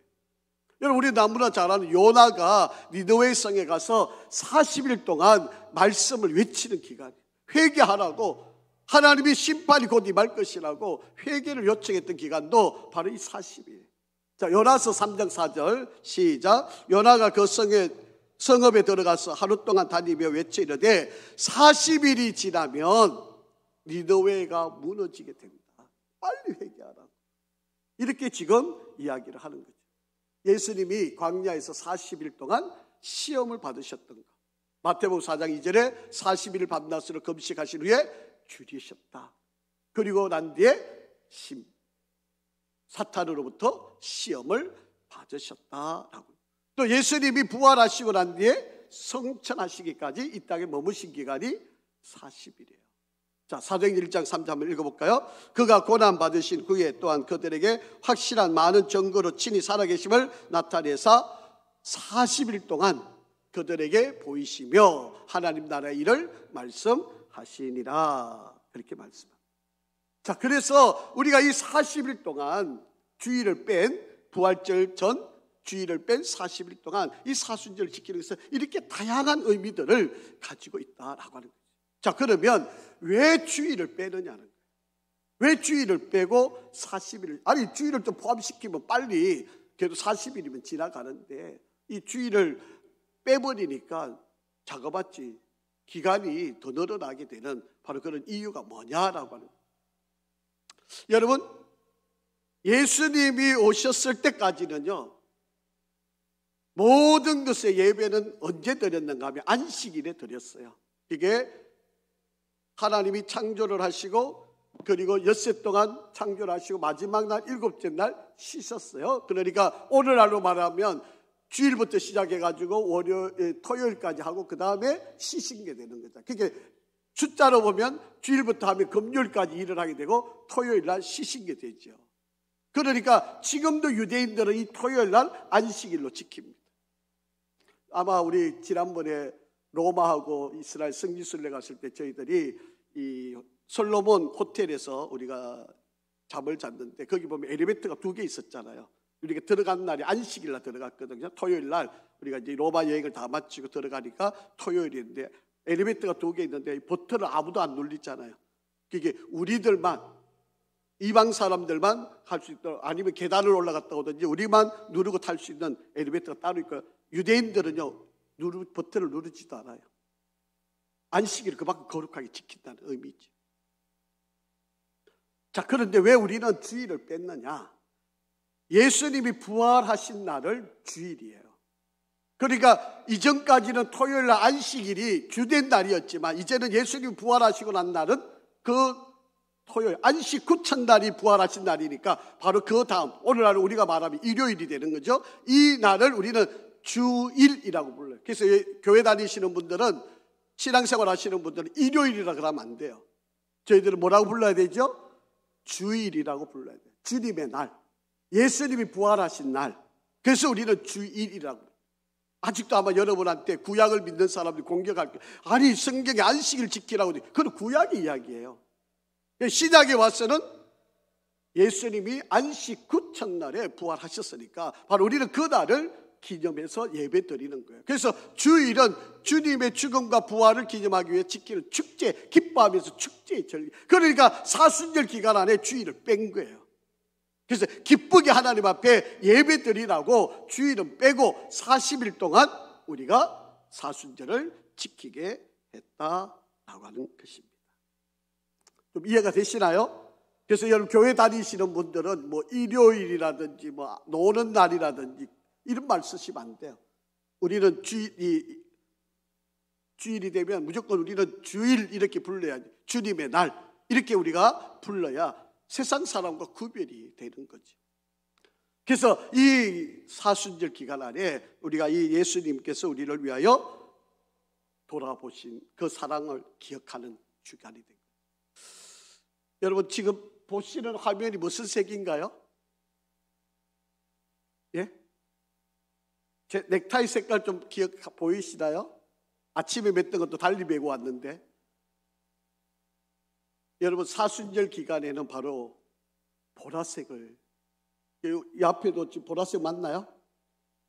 여러분, 우리 너무나 잘 아는 요나가 니느웨 성에 가서 40일 동안 말씀을 외치는 기간, 회개하라고, 하나님의 심판이 곧 임할 것이라고 회개를 요청했던 기간도 바로 이 40일. 자, 요나서 3장 4절 시작. 요나가 그 성읍에 들어가서 하루 동안 다니며 외쳐 이르되 40일이 지나면 니느웨가 무너지게 됩니다. 빨리 회개하라고. 이렇게 지금 이야기를 하는 거죠. 예수님이 광야에서 40일 동안 시험을 받으셨던 것. 마태복음 4장 2절에 40일 밤낮으로 금식하신 후에 줄이셨다. 그리고 난 뒤에 사탄으로부터 시험을 받으셨다라고. 또 예수님이 부활하시고 난 뒤에 성천하시기까지 이 땅에 머무신 기간이 40일이에요. 자, 사도행전 1장 3절 한번 읽어볼까요? 그가 고난받으신 후에 또한 그들에게 확실한 많은 증거로 친히 살아계심을 나타내사 40일 동안 그들에게 보이시며 하나님 나라의 일을 말씀하시니라. 그렇게 말씀합니다. 자, 그래서 우리가 이 40일 동안 주일을 뺀, 부활절 전 주일을 뺀 40일 동안 이 사순절을 지키는 것은 이렇게 다양한 의미들을 가지고 있다라고 하는 거예요. 자, 그러면 왜 주일을 빼느냐는 거예요. 왜 주일을 빼고 40일을, 아니 주일을 좀 포함시키면 빨리, 그래도 40일이면 지나가는데 이 주일을 빼버리니까 작업했지 기간이 더 늘어나게 되는 바로 그런 이유가 뭐냐라고 하는 거예요. 여러분, 예수님이 오셨을 때까지는요, 모든 것의 예배는 언제 드렸는가 하면 안식일에 드렸어요. 이게 하나님이 창조를 하시고 그리고 엿새 동안 창조를 하시고 마지막 날 일곱째 날 쉬셨어요. 그러니까 오늘날로 말하면 주일부터 시작해가지고 토요일까지 하고 그 다음에 쉬신 게 되는 거죠. 그게 숫자로 보면 주일부터 하면 금요일까지 일을 하게 되고 토요일 날 쉬신 게 되죠. 그러니까 지금도 유대인들은 이 토요일 날 안식일로 지킵니다. 아마 우리 지난번에 로마하고 이스라엘 성지순례 갔을 때 저희들이 이 솔로몬 호텔에서 우리가 잠을 잤는데 거기 보면 엘리베이터가 2개 있었잖아요. 우리가 들어간 날이 안식일 날 들어갔거든요. 토요일 날 우리가 이제 로마 여행을 다 마치고 들어가니까 토요일인데 엘리베이터가 2개 있는데 이 버튼을 아무도 안 눌리잖아요. 그게 우리들만, 이방 사람들만 할 수 있도록, 아니면 계단을 올라갔다 오든지 우리만 누르고 탈 수 있는 엘리베이터가 따로 있고, 유대인들은요 버튼을 누르지도 않아요. 안식일을 그만큼 거룩하게 지킨다는 의미죠. 자, 그런데 왜 우리는 주일을 뺐느냐? 예수님이 부활하신 날을 주일이에요. 그러니까 이전까지는 토요일 날 안식일이 주된 날이었지만 이제는 예수님이 부활하시고 난 날은 그 토요일, 안식 후 첫날이 부활하신 날이니까 바로 그 다음, 오늘날은 우리가 말하면 일요일이 되는 거죠. 이 날을 우리는 주일이라고 불러요. 그래서 교회 다니시는 분들은, 신앙생활 하시는 분들은 일요일이라 그러면 안 돼요. 저희들은 뭐라고 불러야 되죠? 주일이라고 불러야 돼요. 주님의 날, 예수님이 부활하신 날. 그래서 우리는 주일이라고. 아직도 아마 여러분한테 구약을 믿는 사람들이 공격할 거예요. 아니 성경에 안식일 지키라고. 그건 구약의 이야기예요. 신약에 와서는 예수님이 안식 후 첫날에 부활하셨으니까 바로 우리는 그 날을 기념해서 예배 드리는 거예요. 그래서 주일은 주님의 죽음과 부활을 기념하기 위해 지키는 축제, 기뻐하면서 축제의 절기. 그러니까 사순절 기간 안에 주일을 뺀 거예요. 그래서 기쁘게 하나님 앞에 예배 드리라고 주일은 빼고 40일 동안 우리가 사순절을 지키게 했다라고 하는 것입니다. 좀 이해가 되시나요? 그래서 여러분 교회 다니시는 분들은 뭐 일요일이라든지 뭐 노는 날이라든지 이런 말 쓰시면 안 돼요. 우리는 주일이 되면 무조건 우리는 주일 이렇게 불러야지. 주님의 날 이렇게 우리가 불러야 세상 사람과 구별이 되는 거죠. 그래서 이 사순절 기간 안에 우리가 이 예수님께서 우리를 위하여 돌아보신 그 사랑을 기억하는 주간이 된 거예요. 여러분 지금 보시는 화면이 무슨 색인가요? 예? 제 넥타이 색깔 좀 보이시나요? 아침에 맸던 것도 달리 메고 왔는데, 여러분 사순절 기간에는 바로 보라색을, 이 앞에도 지금 보라색 맞나요?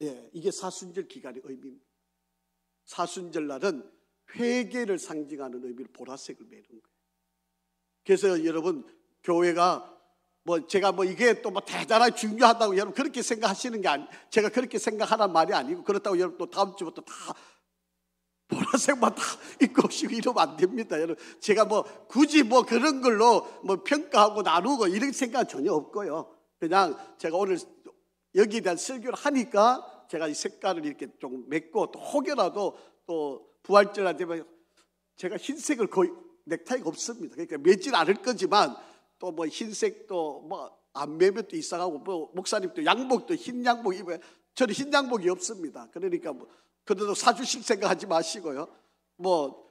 예, 이게 사순절 기간의 의미입니다. 사순절 날은 회개를 상징하는 의미로 보라색을 매는 거예요. 그래서 여러분 교회가 제가 이게 또 대단하게 중요하다고 여러분 그렇게 생각하시는 게 제가 그렇게 생각하란 말이 아니고, 그렇다고 여러분 또 다음 주부터 다 보라색만 다 입고 오시고 이러면 안 됩니다. 여러분 제가 굳이 그런 걸로 평가하고 나누고 이런 생각은 전혀 없고요. 그냥 제가 오늘 여기에 대한 설교를 하니까 제가 이 색깔을 이렇게 좀 맺고, 또 혹여라도 또 부활절 되면 제가 흰색을 거의 넥타이가 없습니다. 그러니까 매질 않을 거지만 또 흰색도 안 매면 또 이상하고, 목사님도 양복도 흰 양복 입어요. 저는 흰 양복이 없습니다. 그러니까 그래도 사주실 생각하지 마시고요. 꼭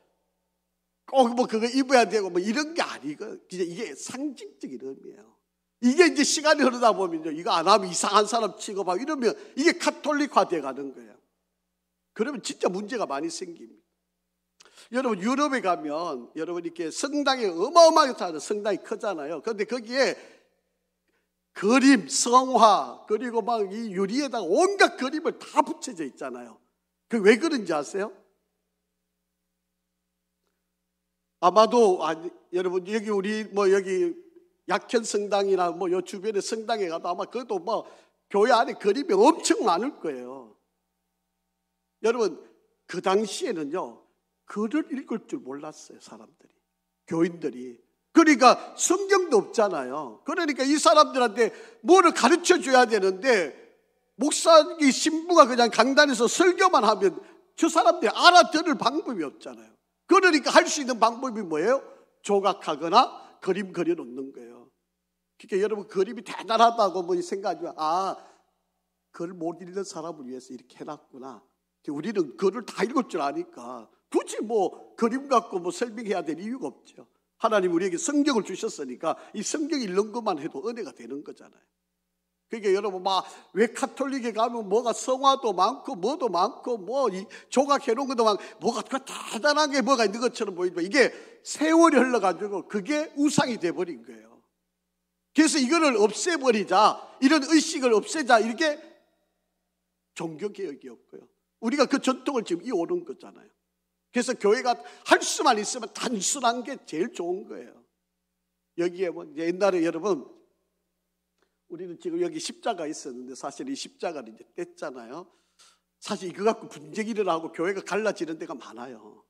그거 입어야 되고 이런 게 아니고, 이게 상징적인 의미예요. 이게 이제 시간이 흐르다 보면요, 이거 안 하면 이상한 사람 취급하고 이러면 이게 카톨릭화 돼 가는 거예요. 그러면 진짜 문제가 많이 생깁니다. 여러분 유럽에 가면 여러분 이렇게 성당에 어마어마하게 사는 성당이 크잖아요. 그런데 거기에 그림, 성화, 그리고 이 유리에다가 온갖 그림을 다 붙여져 있잖아요. 그 왜 그런지 아세요? 아마도 여러분 여기 우리 여기 약현 성당이나 요 주변의 성당에 가도 아마 그것도 교회 안에 그림이 엄청 많을 거예요. 여러분 그 당시에는요 글을 읽을 줄 몰랐어요. 사람들이, 교인들이. 그러니까 성경도 없잖아요. 그러니까 이 사람들한테 뭐를 가르쳐 줘야 되는데, 목사님 신부가 그냥 강단에서 설교만 하면 저 사람들이 알아들을 방법이 없잖아요. 그러니까 할 수 있는 방법이 뭐예요? 조각하거나 그림 그려놓는 거예요. 그러니까 여러분 그림이 대단하다고 생각하지만, 글 못 읽는 사람을 위해서 이렇게 해놨구나. 우리는 글을 다 읽을 줄 아니까 굳이 그림 갖고 설명해야 될 이유가 없죠. 하나님 우리에게 성경을 주셨으니까 이 성경 읽는 것만 해도 은혜가 되는 거잖아요. 그러니까 여러분 왜 카톨릭에 가면 뭐가 성화도 많고 뭐도 많고 조각해놓은 것도 많고 뭐가 대단하게 뭐가 있는 것처럼 보이지만, 이게 세월이 흘러가지고 그게 우상이 돼버린 거예요. 그래서 이거를 없애버리자, 이런 의식을 없애자, 이렇게 종교개혁이었고요. 우리가 그 전통을 지금 이어오는 거잖아요. 그래서 교회가 할 수만 있으면 단순한 게 제일 좋은 거예요. 여기에 옛날에 여러분 우리는 지금 여기 십자가 있었는데, 사실 이 십자가를 이제 뗐잖아요. 사실 이거 갖고 분쟁이 일어나고 교회가 갈라지는 데가 많아요.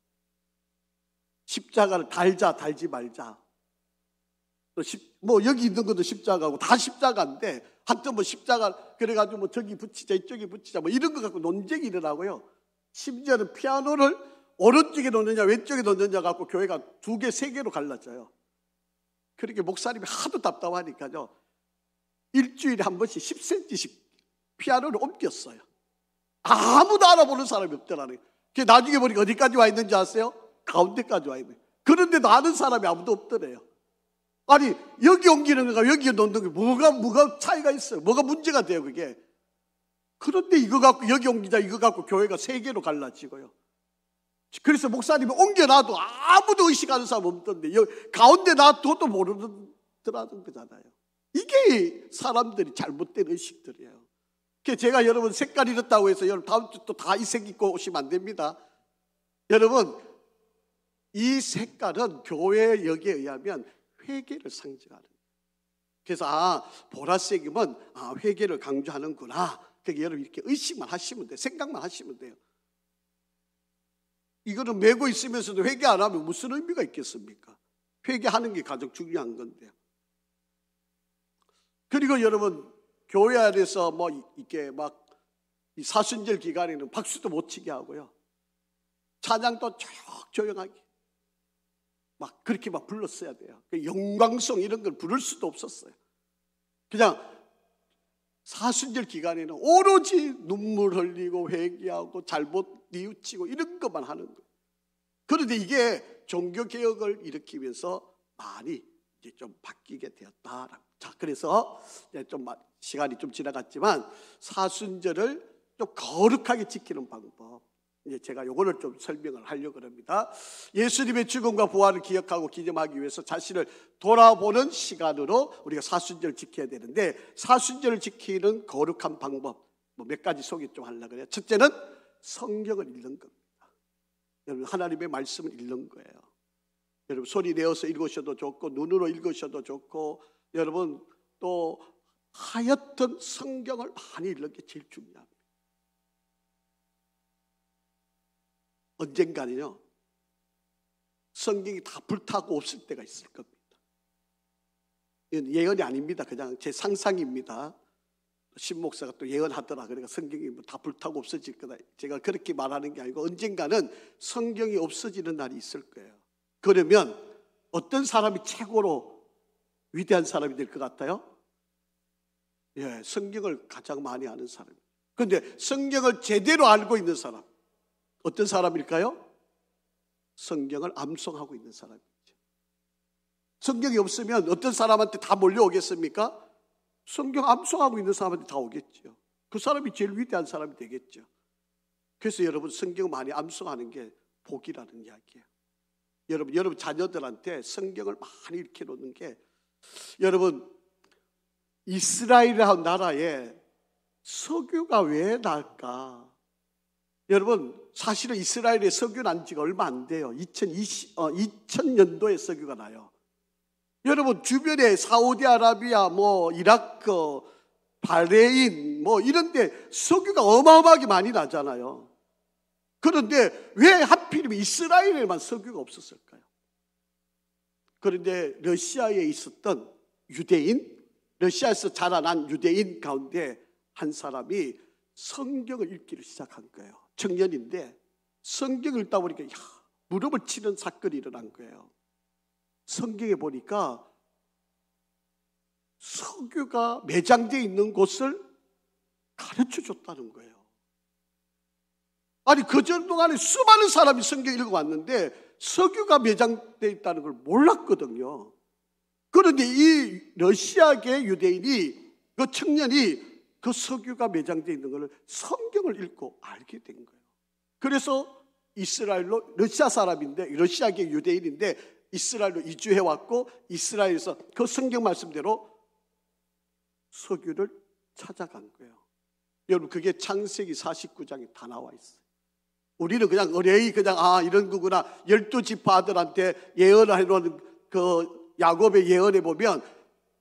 십자가를 달지 말자. 또 여기 있는 것도 십자가고 다 십자가인데, 하여튼 십자가 그래가지고 저기 붙이자 이쪽에 붙이자 이런 거 갖고 논쟁이 일어나고요. 심지어는 피아노를 오른쪽에 놓느냐 왼쪽에 놓느냐 갖고 교회가 2개, 3개로 갈라져요. 그렇게 목사님이 하도 답답하니까요, 일주일에 한 번씩 10cm씩 피아노를 옮겼어요. 아무도 알아보는 사람이 없더라는 거예요. 나중에 보니까 어디까지 와 있는지 아세요? 가운데까지 와 있는 거예요. 그런데도 아는 사람이 아무도 없더래요. 아니 여기 옮기는 거가 여기 놓는 게 뭐가 차이가 있어요? 뭐가 문제가 돼요 그게? 그런데 이거 갖고 여기 옮기자, 이거 갖고 교회가 3개로 갈라지고요. 그래서 목사님이 옮겨놔도 아무도 의식하는 사람 없던데, 여기 가운데 놔둬도 모르더라는 거잖아요. 이게 사람들이 잘못된 의식들이에요. 제가 여러분 색깔 이렇다고 해서 여러분 다음 주 또 다 이 색 입고 오시면 안 됩니다. 여러분 이 색깔은 교회 여기에 의하면 회개를 상징하는 거예요. 그래서 보라색이면 회개를 강조하는구나. 그러니까 여러분 이렇게 의식만 하시면 돼요. 생각만 하시면 돼요. 이거는 메고 있으면서도 회개 안 하면 무슨 의미가 있겠습니까? 회개하는 게 가장 중요한 건데요. 그리고 여러분 교회 안에서 이렇게 이 사순절 기간에는 박수도 못 치게 하고요. 찬양도 조용하게 막 그렇게 막 불렀어야 돼요. 영광송 이런 걸 부를 수도 없었어요. 그냥 사순절 기간에는 오로지 눈물 흘리고 회개하고 잘못 뉘우치고 이런 것만 하는 거예요. 그런데 이게 종교개혁을 일으키면서 많이 이제 좀 바뀌게 되었다. 자, 그래서 이제 좀 시간이 좀 지나갔지만 사순절을 좀 거룩하게 지키는 방법, 이제 제가 요거를 좀 설명을 하려고 합니다. 예수님의 죽음과 부활을 기억하고 기념하기 위해서 자신을 돌아보는 시간으로 우리가 사순절을 지켜야 되는데, 사순절을 지키는 거룩한 방법 몇 가지 소개 좀 하려고 해요. 첫째는 성경을 읽는 겁니다. 여러분, 하나님의 말씀을 읽는 거예요. 여러분, 소리 내어서 읽으셔도 좋고 눈으로 읽으셔도 좋고, 여러분 또 하여튼 성경을 많이 읽는 게 제일 중요합니다. 언젠가는요, 성경이 다 불타고 없을 때가 있을 겁니다. 이건 예언이 아닙니다. 그냥 제 상상입니다. 신목사가 또 예언하더라. 그러니까 성경이 다 불타고 없어질 거다. 제가 그렇게 말하는 게 아니고, 언젠가는 성경이 없어지는 날이 있을 거예요. 그러면 어떤 사람이 최고로 위대한 사람이 될 것 같아요? 예, 성경을 가장 많이 아는 사람이에요. 그런데 성경을 제대로 알고 있는 사람, 어떤 사람일까요? 성경을 암송하고 있는 사람이죠. 성경이 없으면 어떤 사람한테 다 몰려오겠습니까? 성경 암송하고 있는 사람한테 다 오겠죠. 그 사람이 제일 위대한 사람이 되겠죠. 그래서 여러분, 성경을 많이 암송하는 게 복이라는 이야기예요. 여러분 자녀들한테 성경을 많이 읽혀놓는 게, 여러분 이스라엘이라는 나라에 석유가 왜 날까? 여러분, 사실은 이스라엘에 석유 난 지가 얼마 안 돼요. 2000년도에 석유가 나요. 여러분, 주변에 사우디아라비아, 이라크, 바레인, 이런데 석유가 어마어마하게 많이 나잖아요. 그런데 왜 하필이면 이스라엘에만 석유가 없었을까요? 그런데 러시아에 있었던 유대인, 러시아에서 자라난 유대인 가운데 한 사람이 성경을 읽기를 시작한 거예요. 청년인데 성경을 읽다 보니까 무릎을 치는 사건이 일어난 거예요. 성경에 보니까 석유가 매장되어 있는 곳을 가르쳐 줬다는 거예요. 아니, 그 동안에 수많은 사람이 성경 읽어왔는데 석유가 매장되어 있다는 걸 몰랐거든요. 그런데 이 러시아계 유대인이, 그 청년이 그 석유가 매장되어 있는 걸 성경을 읽고 알게 된 거예요. 그래서 이스라엘로, 러시아 사람인데, 러시아계 유대인인데 이스라엘로 이주해 왔고, 이스라엘에서 그 성경 말씀대로 석유를 찾아간 거예요. 여러분, 그게 창세기 49장에 다 나와 있어요. 우리는 그냥 의뢰의 이런 거구나. 12지파 아들한테 예언을 해놓은 그 야곱의 예언에 보면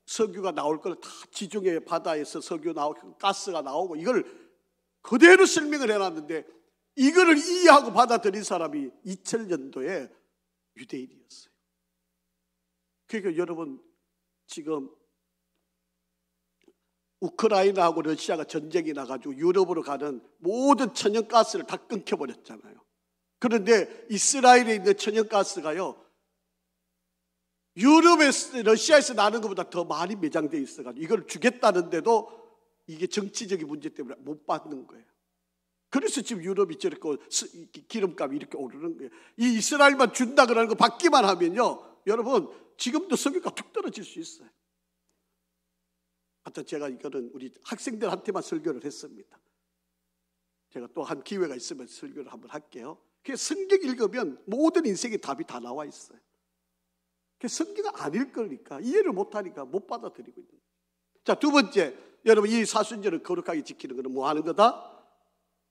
석유가 나올 걸 다 지중해 바다에서 석유 나오고 가스가 나오고 이걸 그대로 설명을 해놨는데, 이거를 이해하고 받아들인 사람이 2000년도에 유대인이었어요. 그러니까 여러분, 지금 우크라이나하고 러시아가 전쟁이 나가지고 유럽으로 가는 모든 천연가스를 다 끊겨버렸잖아요. 그런데 이스라엘에 있는 천연가스가요, 유럽에서, 러시아에서 나는 것보다 더 많이 매장되어 있어가지고 이걸 주겠다는데도 이게 정치적인 문제 때문에 못 받는 거예요. 그래서 지금 유럽이 저렇게 기름값이 이렇게 오르는 거예요. 이 이스라엘만 준다 그러는 거 받기만 하면요, 여러분 지금도 석유가 툭 떨어질 수 있어요. 하여튼 제가 이거는 우리 학생들한테만 설교를 했습니다. 제가 또 한 기회가 있으면 설교를 한번 할게요. 성경 읽으면 모든 인생의 답이 다 나와 있어요. 성경을 안 읽으니까, 이해를 못하니까 못 받아들이고 있는 거예요. 자, 두 번째, 여러분 이 사순절을 거룩하게 지키는 것은 뭐 하는 거다?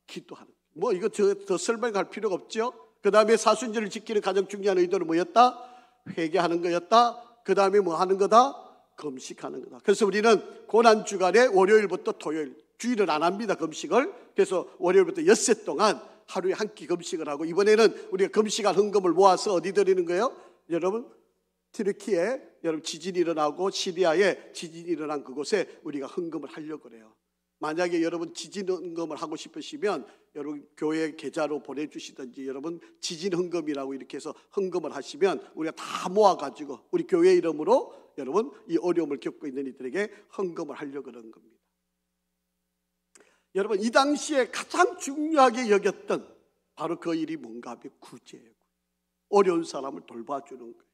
기도하는 거예요. 이거 더 설명할 필요가 없죠. 그 다음에 사순절을 지키는 가장 중요한 의도는 뭐였다? 회개하는 거였다. 그 다음에 뭐 하는 거다? 금식하는 거다. 그래서 우리는 고난주간에 월요일부터 토요일, 주일은 안 합니다, 금식을. 그래서 월요일부터 엿새 동안 하루에 한 끼 금식을 하고, 이번에는 우리가 금식한 헌금을 모아서 어디 드리는 거예요? 여러분, 튀르키에 여러분 지진이 일어나고 시리아에 지진이 일어난 그곳에 우리가 헌금을 하려고 그래요. 만약에 여러분 지진 헌금을 하고 싶으시면 여러분 교회 계좌로 보내주시든지 여러분 지진 헌금이라고 이렇게 해서 헌금을 하시면 우리가 다 모아가지고 우리 교회 이름으로 여러분 이 어려움을 겪고 있는 이들에게 헌금을 하려고 그런 겁니다. 여러분 이 당시에 가장 중요하게 여겼던 바로 그 일이 뭔가 하면 구제예요. 어려운 사람을 돌봐주는 거예요.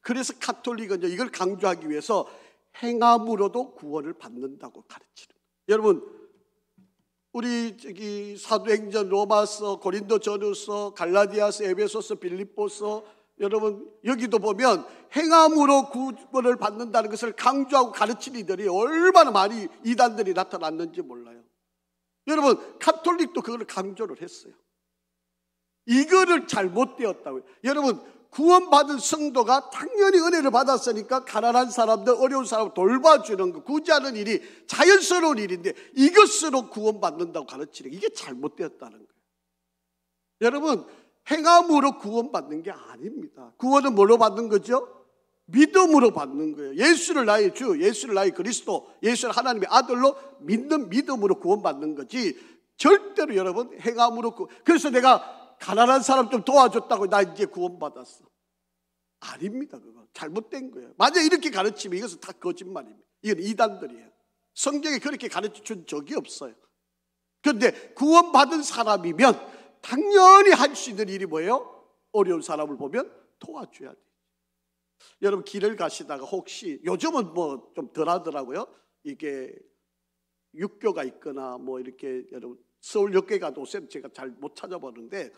그래서 가톨릭은 이걸 강조하기 위해서 행함으로도 구원을 받는다고 가르치는 거예요. 여러분 우리 사도행전, 로마서, 고린도전후서, 갈라디아서, 에베소서, 빌립보서 여러분 여기도 보면 행함으로 구원을 받는다는 것을 강조하고 가르치는 이들이 얼마나 많이 이단들이 나타났는지 몰라요. 여러분 가톨릭도 그걸 강조를 했어요. 이거를 잘못되었다고요. 여러분 구원받은 성도가 당연히 은혜를 받았으니까 가난한 사람들, 어려운 사람을 돌봐주는 거, 구제하는 일이 자연스러운 일인데 이것으로 구원받는다고 가르치는 게 이게 잘못되었다는 거예요. 여러분 행함으로 구원받는 게 아닙니다. 구원은 뭘로 받는 거죠? 믿음으로 받는 거예요. 예수를 나의 주, 예수를 나의 그리스도, 예수를 하나님의 아들로 믿는 믿음으로 구원받는 거지 절대로 여러분 행함으로 그래서 내가 가난한 사람 좀 도와줬다고 나 이제 구원받았어. 아닙니다. 그거 잘못된 거예요. 만약 이렇게 가르치면 이것은 다 거짓말입니다. 이건 이단들이에요. 성경에 그렇게 가르쳐준 적이 없어요. 그런데 구원받은 사람이면 당연히 할 수 있는 일이 뭐예요? 어려운 사람을 보면 도와줘야 돼요. 여러분 길을 가시다가 혹시 요즘은 뭐 좀 덜 하더라고요. 이게 육교가 있거나 뭐 이렇게 여러분 서울역에 가도 제가 잘 못 찾아보는데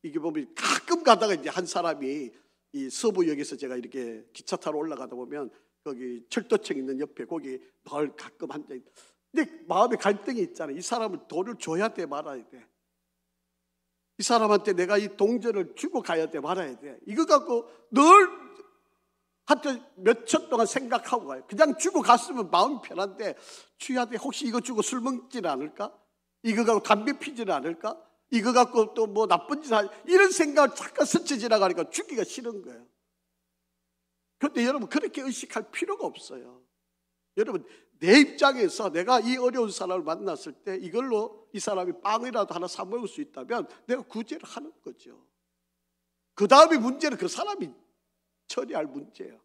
이게 보면 가끔 가다가 이제 한 사람이 이 서부역에서 제가 이렇게 기차 타러 올라가다 보면 거기 철도청 있는 옆에 거기 마을 가끔 앉아 있는데 근데 마음에 갈등이 있잖아요. 이 사람은 돈을 줘야 돼 말아야 돼. 이 사람한테 내가 이 동전을 주고 가야 돼 말아야 돼. 이거 갖고 늘 하여튼 몇 초 동안 생각하고 가요. 그냥 주고 갔으면 마음이 편한데 줘야 돼. 혹시 이거 주고 술 먹지는 않을까? 이거 갖고 담배 피지는 않을까? 이거 갖고 또 뭐 나쁜 짓 하지? 이런 생각을 잠깐 스쳐 지나가니까 주기가 싫은 거예요. 그런데 여러분 그렇게 의식할 필요가 없어요. 여러분 내 입장에서 내가 이 어려운 사람을 만났을 때 이걸로 이 사람이 빵이라도 하나 사 먹을 수 있다면 내가 구제를 하는 거죠. 그 다음에 문제는 그 사람이 처리할 문제예요.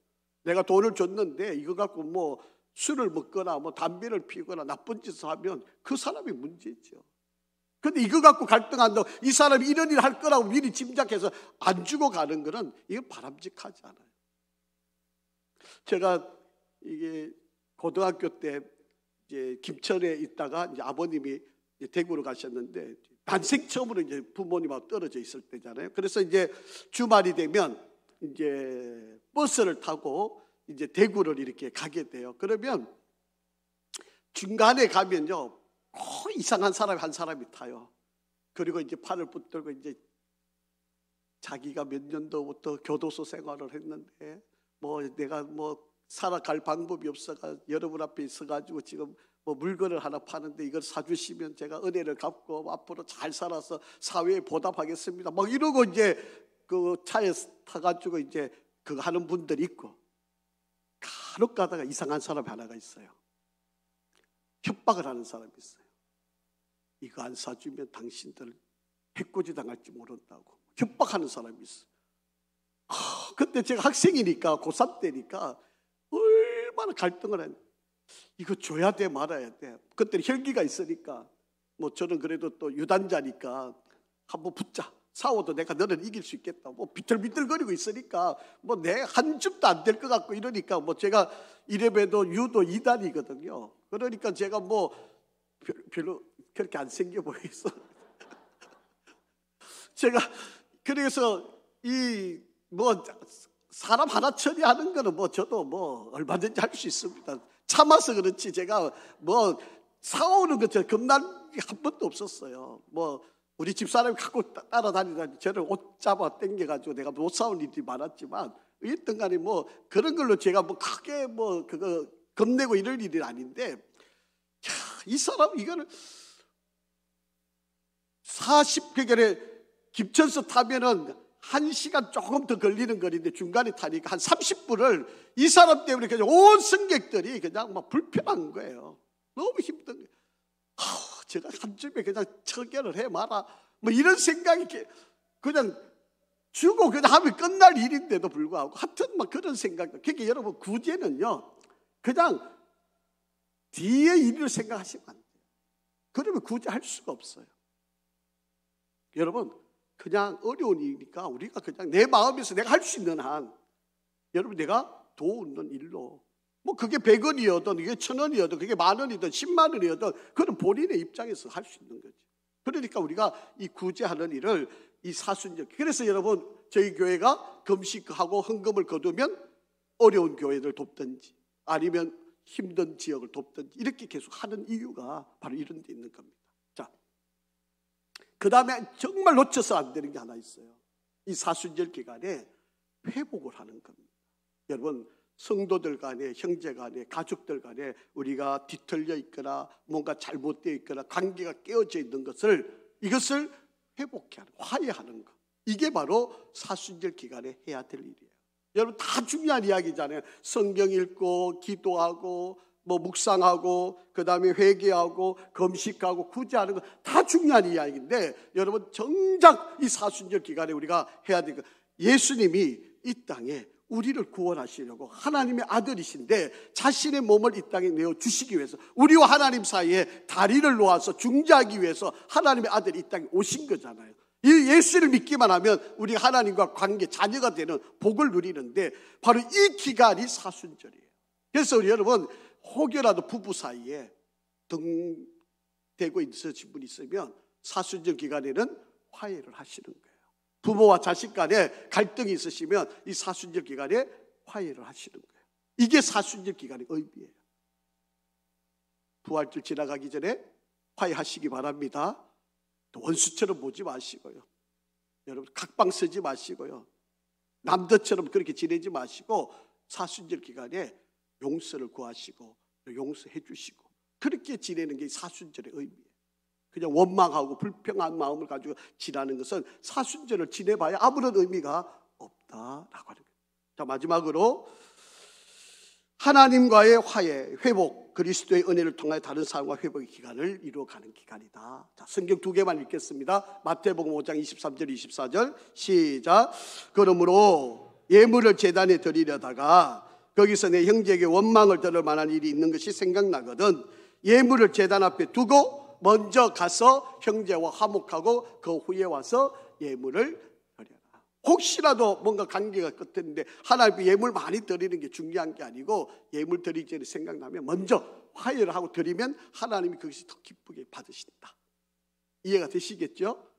내가 돈을 줬는데 이거 갖고 뭐 술을 먹거나 뭐 담배를 피거나 나쁜 짓을 하면 그 사람이 문제죠. 그런데 이거 갖고 갈등한다고 이 사람이 이런 일을 할 거라고 미리 짐작해서 안 주고 가는 거는 이건 바람직하지 않아요. 제가 이게 고등학교 때 이제 김천에 있다가 이제 아버님이 이제 대구로 가셨는데 난생 처음으로 이제 부모님하고 떨어져 있을 때잖아요. 그래서 이제 주말이 되면 이제 버스를 타고 이제 대구를 이렇게 가게 돼요. 그러면 중간에 가면요, 이상한 사람이 한 사람이 타요. 그리고 이제 팔을 붙들고 이제 자기가 몇 년도부터 교도소 생활을 했는데 뭐 내가 뭐 살아갈 방법이 없어가 여러분 앞에 있어가지고 지금 뭐 물건을 하나 파는데 이걸 사주시면 제가 은혜를 갚고 앞으로 잘 살아서 사회에 보답하겠습니다. 막 이러고 이제 그 차에 타가지고 이제 그거 하는 분들이 있고 간혹 가다가 이상한 사람이 하나가 있어요. 협박을 하는 사람이 있어요. 이거 안 사주면 당신들 해코지 당할지 모른다고 협박하는 사람이 있어요. 그때 제가 학생이니까 고3 때니까 얼마나 갈등을 했는데 이거 줘야 돼 말아야 돼. 그때는 혈기가 있으니까 뭐 저는 그래도 또 유단자니까 한번 붙자. 싸워도 내가 너는 이길 수 있겠다. 뭐 비틀비틀거리고 있으니까 뭐 내 한 줌도 안 될 것 같고 이러니까 뭐 제가 이래봬도 유도 2단이거든요. 그러니까 제가 뭐 별로 그렇게 안 생겨 보여서 제가 그래서 이 뭐 사람 하나 처리하는 거는 뭐 저도 뭐 얼마든지 할 수 있습니다. 참아서 그렇지 제가 뭐 싸우는 거 제가 겁난 게 한 번도 없었어요. 뭐 우리 집사람이 갖고 따라다니다니 저를 옷 잡아 당겨가지고 내가 못 싸운 일이 많았지만 어쨌든 간에 뭐 그런 걸로 제가 뭐 크게 뭐 그거 겁내고 이럴 일이 아닌데 이 사람 이거는 40개결에 김천서 타면은 1시간 조금 더 걸리는 거리인데 중간에 타니까 한 30분을 이 사람 때문에 그냥 온 승객들이 그냥 막 불편한 거예요. 너무 힘든 거예요. 제가 한 줌에 그냥 처결을 해 마라. 뭐 이런 생각이 그냥 주고 그냥 하면 끝날 일인데도 불구하고 하여튼 막 그런 생각. 그러니까 여러분 구제는요 그냥 뒤에 일을 생각하시면 안 돼요. 그러면 구제할 수가 없어요. 여러분 그냥 어려운 일이니까 우리가 그냥 내 마음에서 내가 할 수 있는 한 여러분 내가 도우는 일로 뭐 그게 100원이어든 그게 1000원이어든 그게 10,000원이든 10만 원이어든 그건 본인의 입장에서 할 수 있는 거죠. 그러니까 우리가 이 구제하는 일을 이 사순절 그래서 여러분 저희 교회가 금식하고 헌금을 거두면 어려운 교회를 돕든지 아니면 힘든 지역을 돕든지 이렇게 계속 하는 이유가 바로 이런 데 있는 겁니다. 자, 그 다음에 정말 놓쳐서 안 되는 게 하나 있어요. 이 사순절 기간에 회복을 하는 겁니다. 여러분 성도들 간에 형제 간에 가족들 간에 우리가 뒤틀려 있거나 뭔가 잘못되어 있거나 관계가 깨어져 있는 이것을 회복해 하는 화해하는 것 이게 바로 사순절 기간에 해야 될 일이에요. 여러분 다 중요한 이야기잖아요. 성경 읽고 기도하고 뭐 묵상하고 그 다음에 회개하고 금식하고 구제하는 거 다 중요한 이야기인데 여러분 정작 이 사순절 기간에 우리가 해야 될 것 예수님이 이 땅에 우리를 구원하시려고 하나님의 아들이신데 자신의 몸을 이 땅에 내어주시기 위해서 우리와 하나님 사이에 다리를 놓아서 중재하기 위해서 하나님의 아들이 이 땅에 오신 거잖아요. 이 예수를 믿기만 하면 우리 하나님과 관계 자녀가 되는 복을 누리는데 바로 이 기간이 사순절이에요. 그래서 우리 여러분 혹여라도 부부 사이에 등 대고 있으신 분이 있으면 사순절 기간에는 화해를 하시는 거예요. 부모와 자식 간에 갈등이 있으시면 이 사순절 기간에 화해를 하시는 거예요. 이게 사순절 기간의 의미예요. 부활절 지나가기 전에 화해하시기 바랍니다. 또 원수처럼 보지 마시고요. 여러분 각방 쓰지 마시고요. 남들처럼 그렇게 지내지 마시고 사순절 기간에 용서를 구하시고 용서해 주시고 그렇게 지내는 게 사순절의 의미예요. 그냥 원망하고 불평한 마음을 가지고 지나는 것은 사순절을 지내봐야 아무런 의미가 없다라고 하는 거예요. 자, 마지막으로 하나님과의 화해, 회복, 그리스도의 은혜를 통하여 다른 사람과 회복의 기간을 이루어가는 기간이다. 자, 성경 두 개만 읽겠습니다. 마태복음 5장 23절 24절 시작. 그러므로 예물을 제단에 드리려다가 거기서 내 형제에게 원망을 들을 만한 일이 있는 것이 생각나거든 예물을 제단 앞에 두고 먼저 가서 형제와 화목하고 그 후에 와서 예물을 드려라. 혹시라도 뭔가 관계가 끝했는데 하나님 예물 많이 드리는 게 중요한 게 아니고 예물 드리기 전에 생각나면 먼저 화해를 하고 드리면 하나님이 그것이 더 기쁘게 받으신다. 이해가 되시겠죠?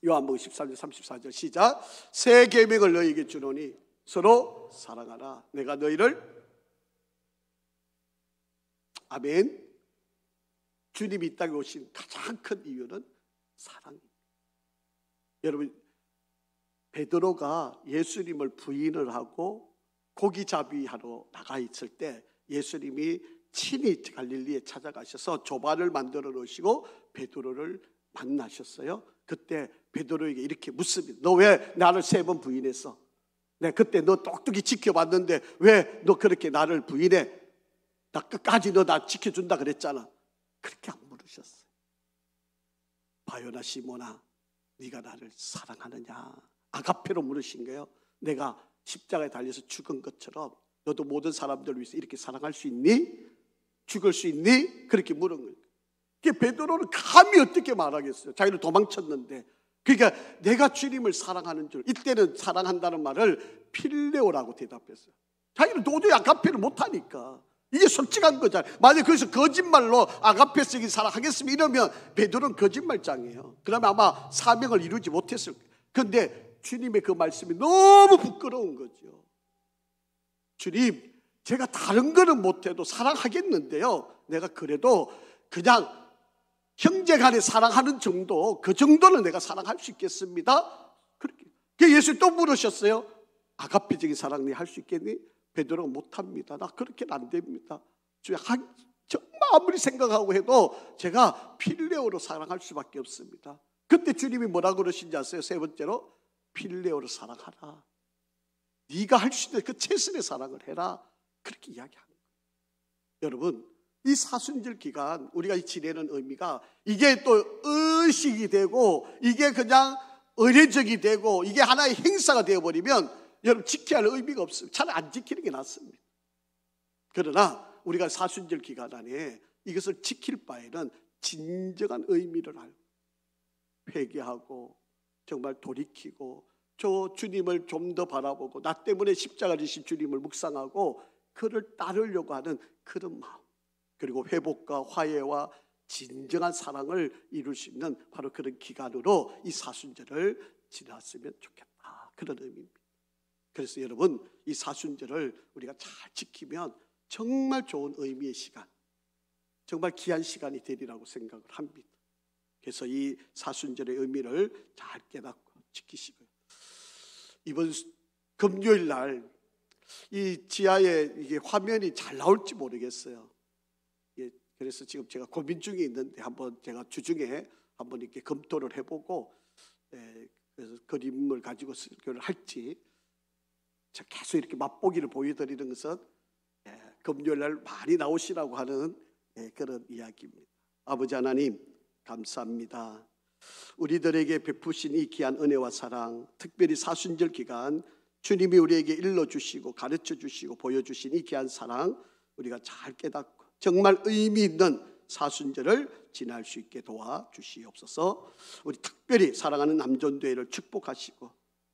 요한복음 13절 34절 시작. 새 계명을 너희에게 주노니 서로 사랑하라. 내가 너희를 아멘. 주님이 이 땅에 오신 가장 큰 이유는 사랑입니다. 여러분 베드로가 예수님을 부인을 하고 고기잡이하러 나가 있을 때 예수님이 친히 갈릴리에 찾아가셔서 조반을 만들어 놓으시고 베드로를 만나셨어요. 그때 베드로에게 이렇게 묻습니다. 너 왜 나를 3번 부인했어? 내가 그때 너 똑똑히 지켜봤는데 왜 너 그렇게 나를 부인해? 나 끝까지 너 나 지켜준다 그랬잖아. 그렇게 안 물으셨어요. 바요나 시모나 네가 나를 사랑하느냐? 아가페로 물으신 거예요. 내가 십자가에 달려서 죽은 것처럼 너도 모든 사람들을 위해서 이렇게 사랑할 수 있니? 죽을 수 있니? 그렇게 물은 거예요. 그게 베드로는 감히 어떻게 말하겠어요? 자기는 도망쳤는데. 그러니까 내가 주님을 사랑하는 줄 이때는 사랑한다는 말을 필레오라고 대답했어요. 자기는 도저히 아가페를 못하니까. 이게 솔직한 거잖아요. 만약에 거기서 거짓말로 아가페스에게 사랑하겠으면 이러면 베드로는 거짓말장이에요. 그러면 아마 사명을 이루지 못했을 거예요. 그런데 주님의 그 말씀이 너무 부끄러운 거죠. 주님, 제가 다른 거는 못해도 사랑하겠는데요. 내가 그래도 그냥 형제 간에 사랑하는 정도, 그 정도는 내가 사랑할 수 있겠습니다. 그렇게. 예수 또 물으셨어요. 아가페적인 사랑 네 할 수 있겠니? 베드로가 못합니다. 나 그렇게는 안 됩니다. 정말 아무리 생각하고 해도 제가 필레오로 사랑할 수밖에 없습니다. 그때 주님이 뭐라고 그러신지 아세요? 3번째로 필레오로 사랑하라. 네가 할 수 있는 그 최선의 사랑을 해라. 그렇게 이야기하는 거예요. 여러분 이 사순절 기간 우리가 지내는 의미가 이게 또 의식이 되고 이게 그냥 의례적이 되고 이게 하나의 행사가 되어버리면 여러분 지켜야 할 의미가 없습니다. 차라리 안 지키는 게 낫습니다. 그러나 우리가 사순절 기간 안에 이것을 지킬 바에는 진정한 의미를 알고 회개하고 정말 돌이키고 저 주님을 좀 더 바라보고 나 때문에 십자가 지신 주님을 묵상하고 그를 따르려고 하는 그런 마음, 그리고 회복과 화해와 진정한 사랑을 이룰 수 있는 바로 그런 기간으로 이 사순절을 지났으면 좋겠다, 그런 의미입니다. 그래서 여러분, 이 사순절을 우리가 잘 지키면 정말 좋은 의미의 시간, 정말 귀한 시간이 되리라고 생각을 합니다. 그래서 이 사순절의 의미를 잘 깨닫고 지키시고요. 이번 금요일 날 이 지하에 이게 화면이 잘 나올지 모르겠어요. 예, 그래서 지금 제가 고민 중에 있는데 한번 제가 주중에 한번 이렇게 검토를 해보고, 그래서 그림을 가지고 설교를 할지, 제가 계속 이렇게 맛보기를 보여드리는 것은 금요일 날 많이 나오시라고 하는 그런 이야기입니다. 아버지 하나님, 감사합니다. 우리들에게 베푸신 이 귀한 은혜와 사랑, 특별히 사순절 기간 주님이 우리에게 일러주시고 가르쳐주시고 보여주신 이 귀한 사랑, 우리가 잘 깨닫고 정말 의미 있는 사순절을 지날 수 있게 도와주시옵소서. 우리 특별히 사랑하는 남전도회를 축복하시고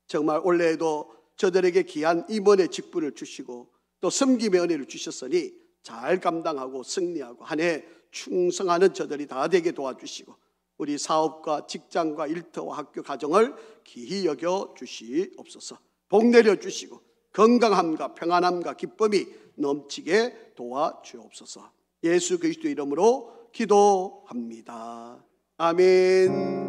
정말 올해에도 저들에게 귀한 임원의 직분을 주시고 또 섬김의 은혜를 주셨으니 잘 감당하고 승리하고 한 해 충성하는 저들이 다 되게 도와주시고 우리 사업과 직장과 일터와 학교 가정을 기히 여겨 주시옵소서. 복 내려 주시고 건강함과 평안함과 기쁨이 넘치게 도와주옵소서. 예수 그리스도 이름으로 기도합니다. 아멘.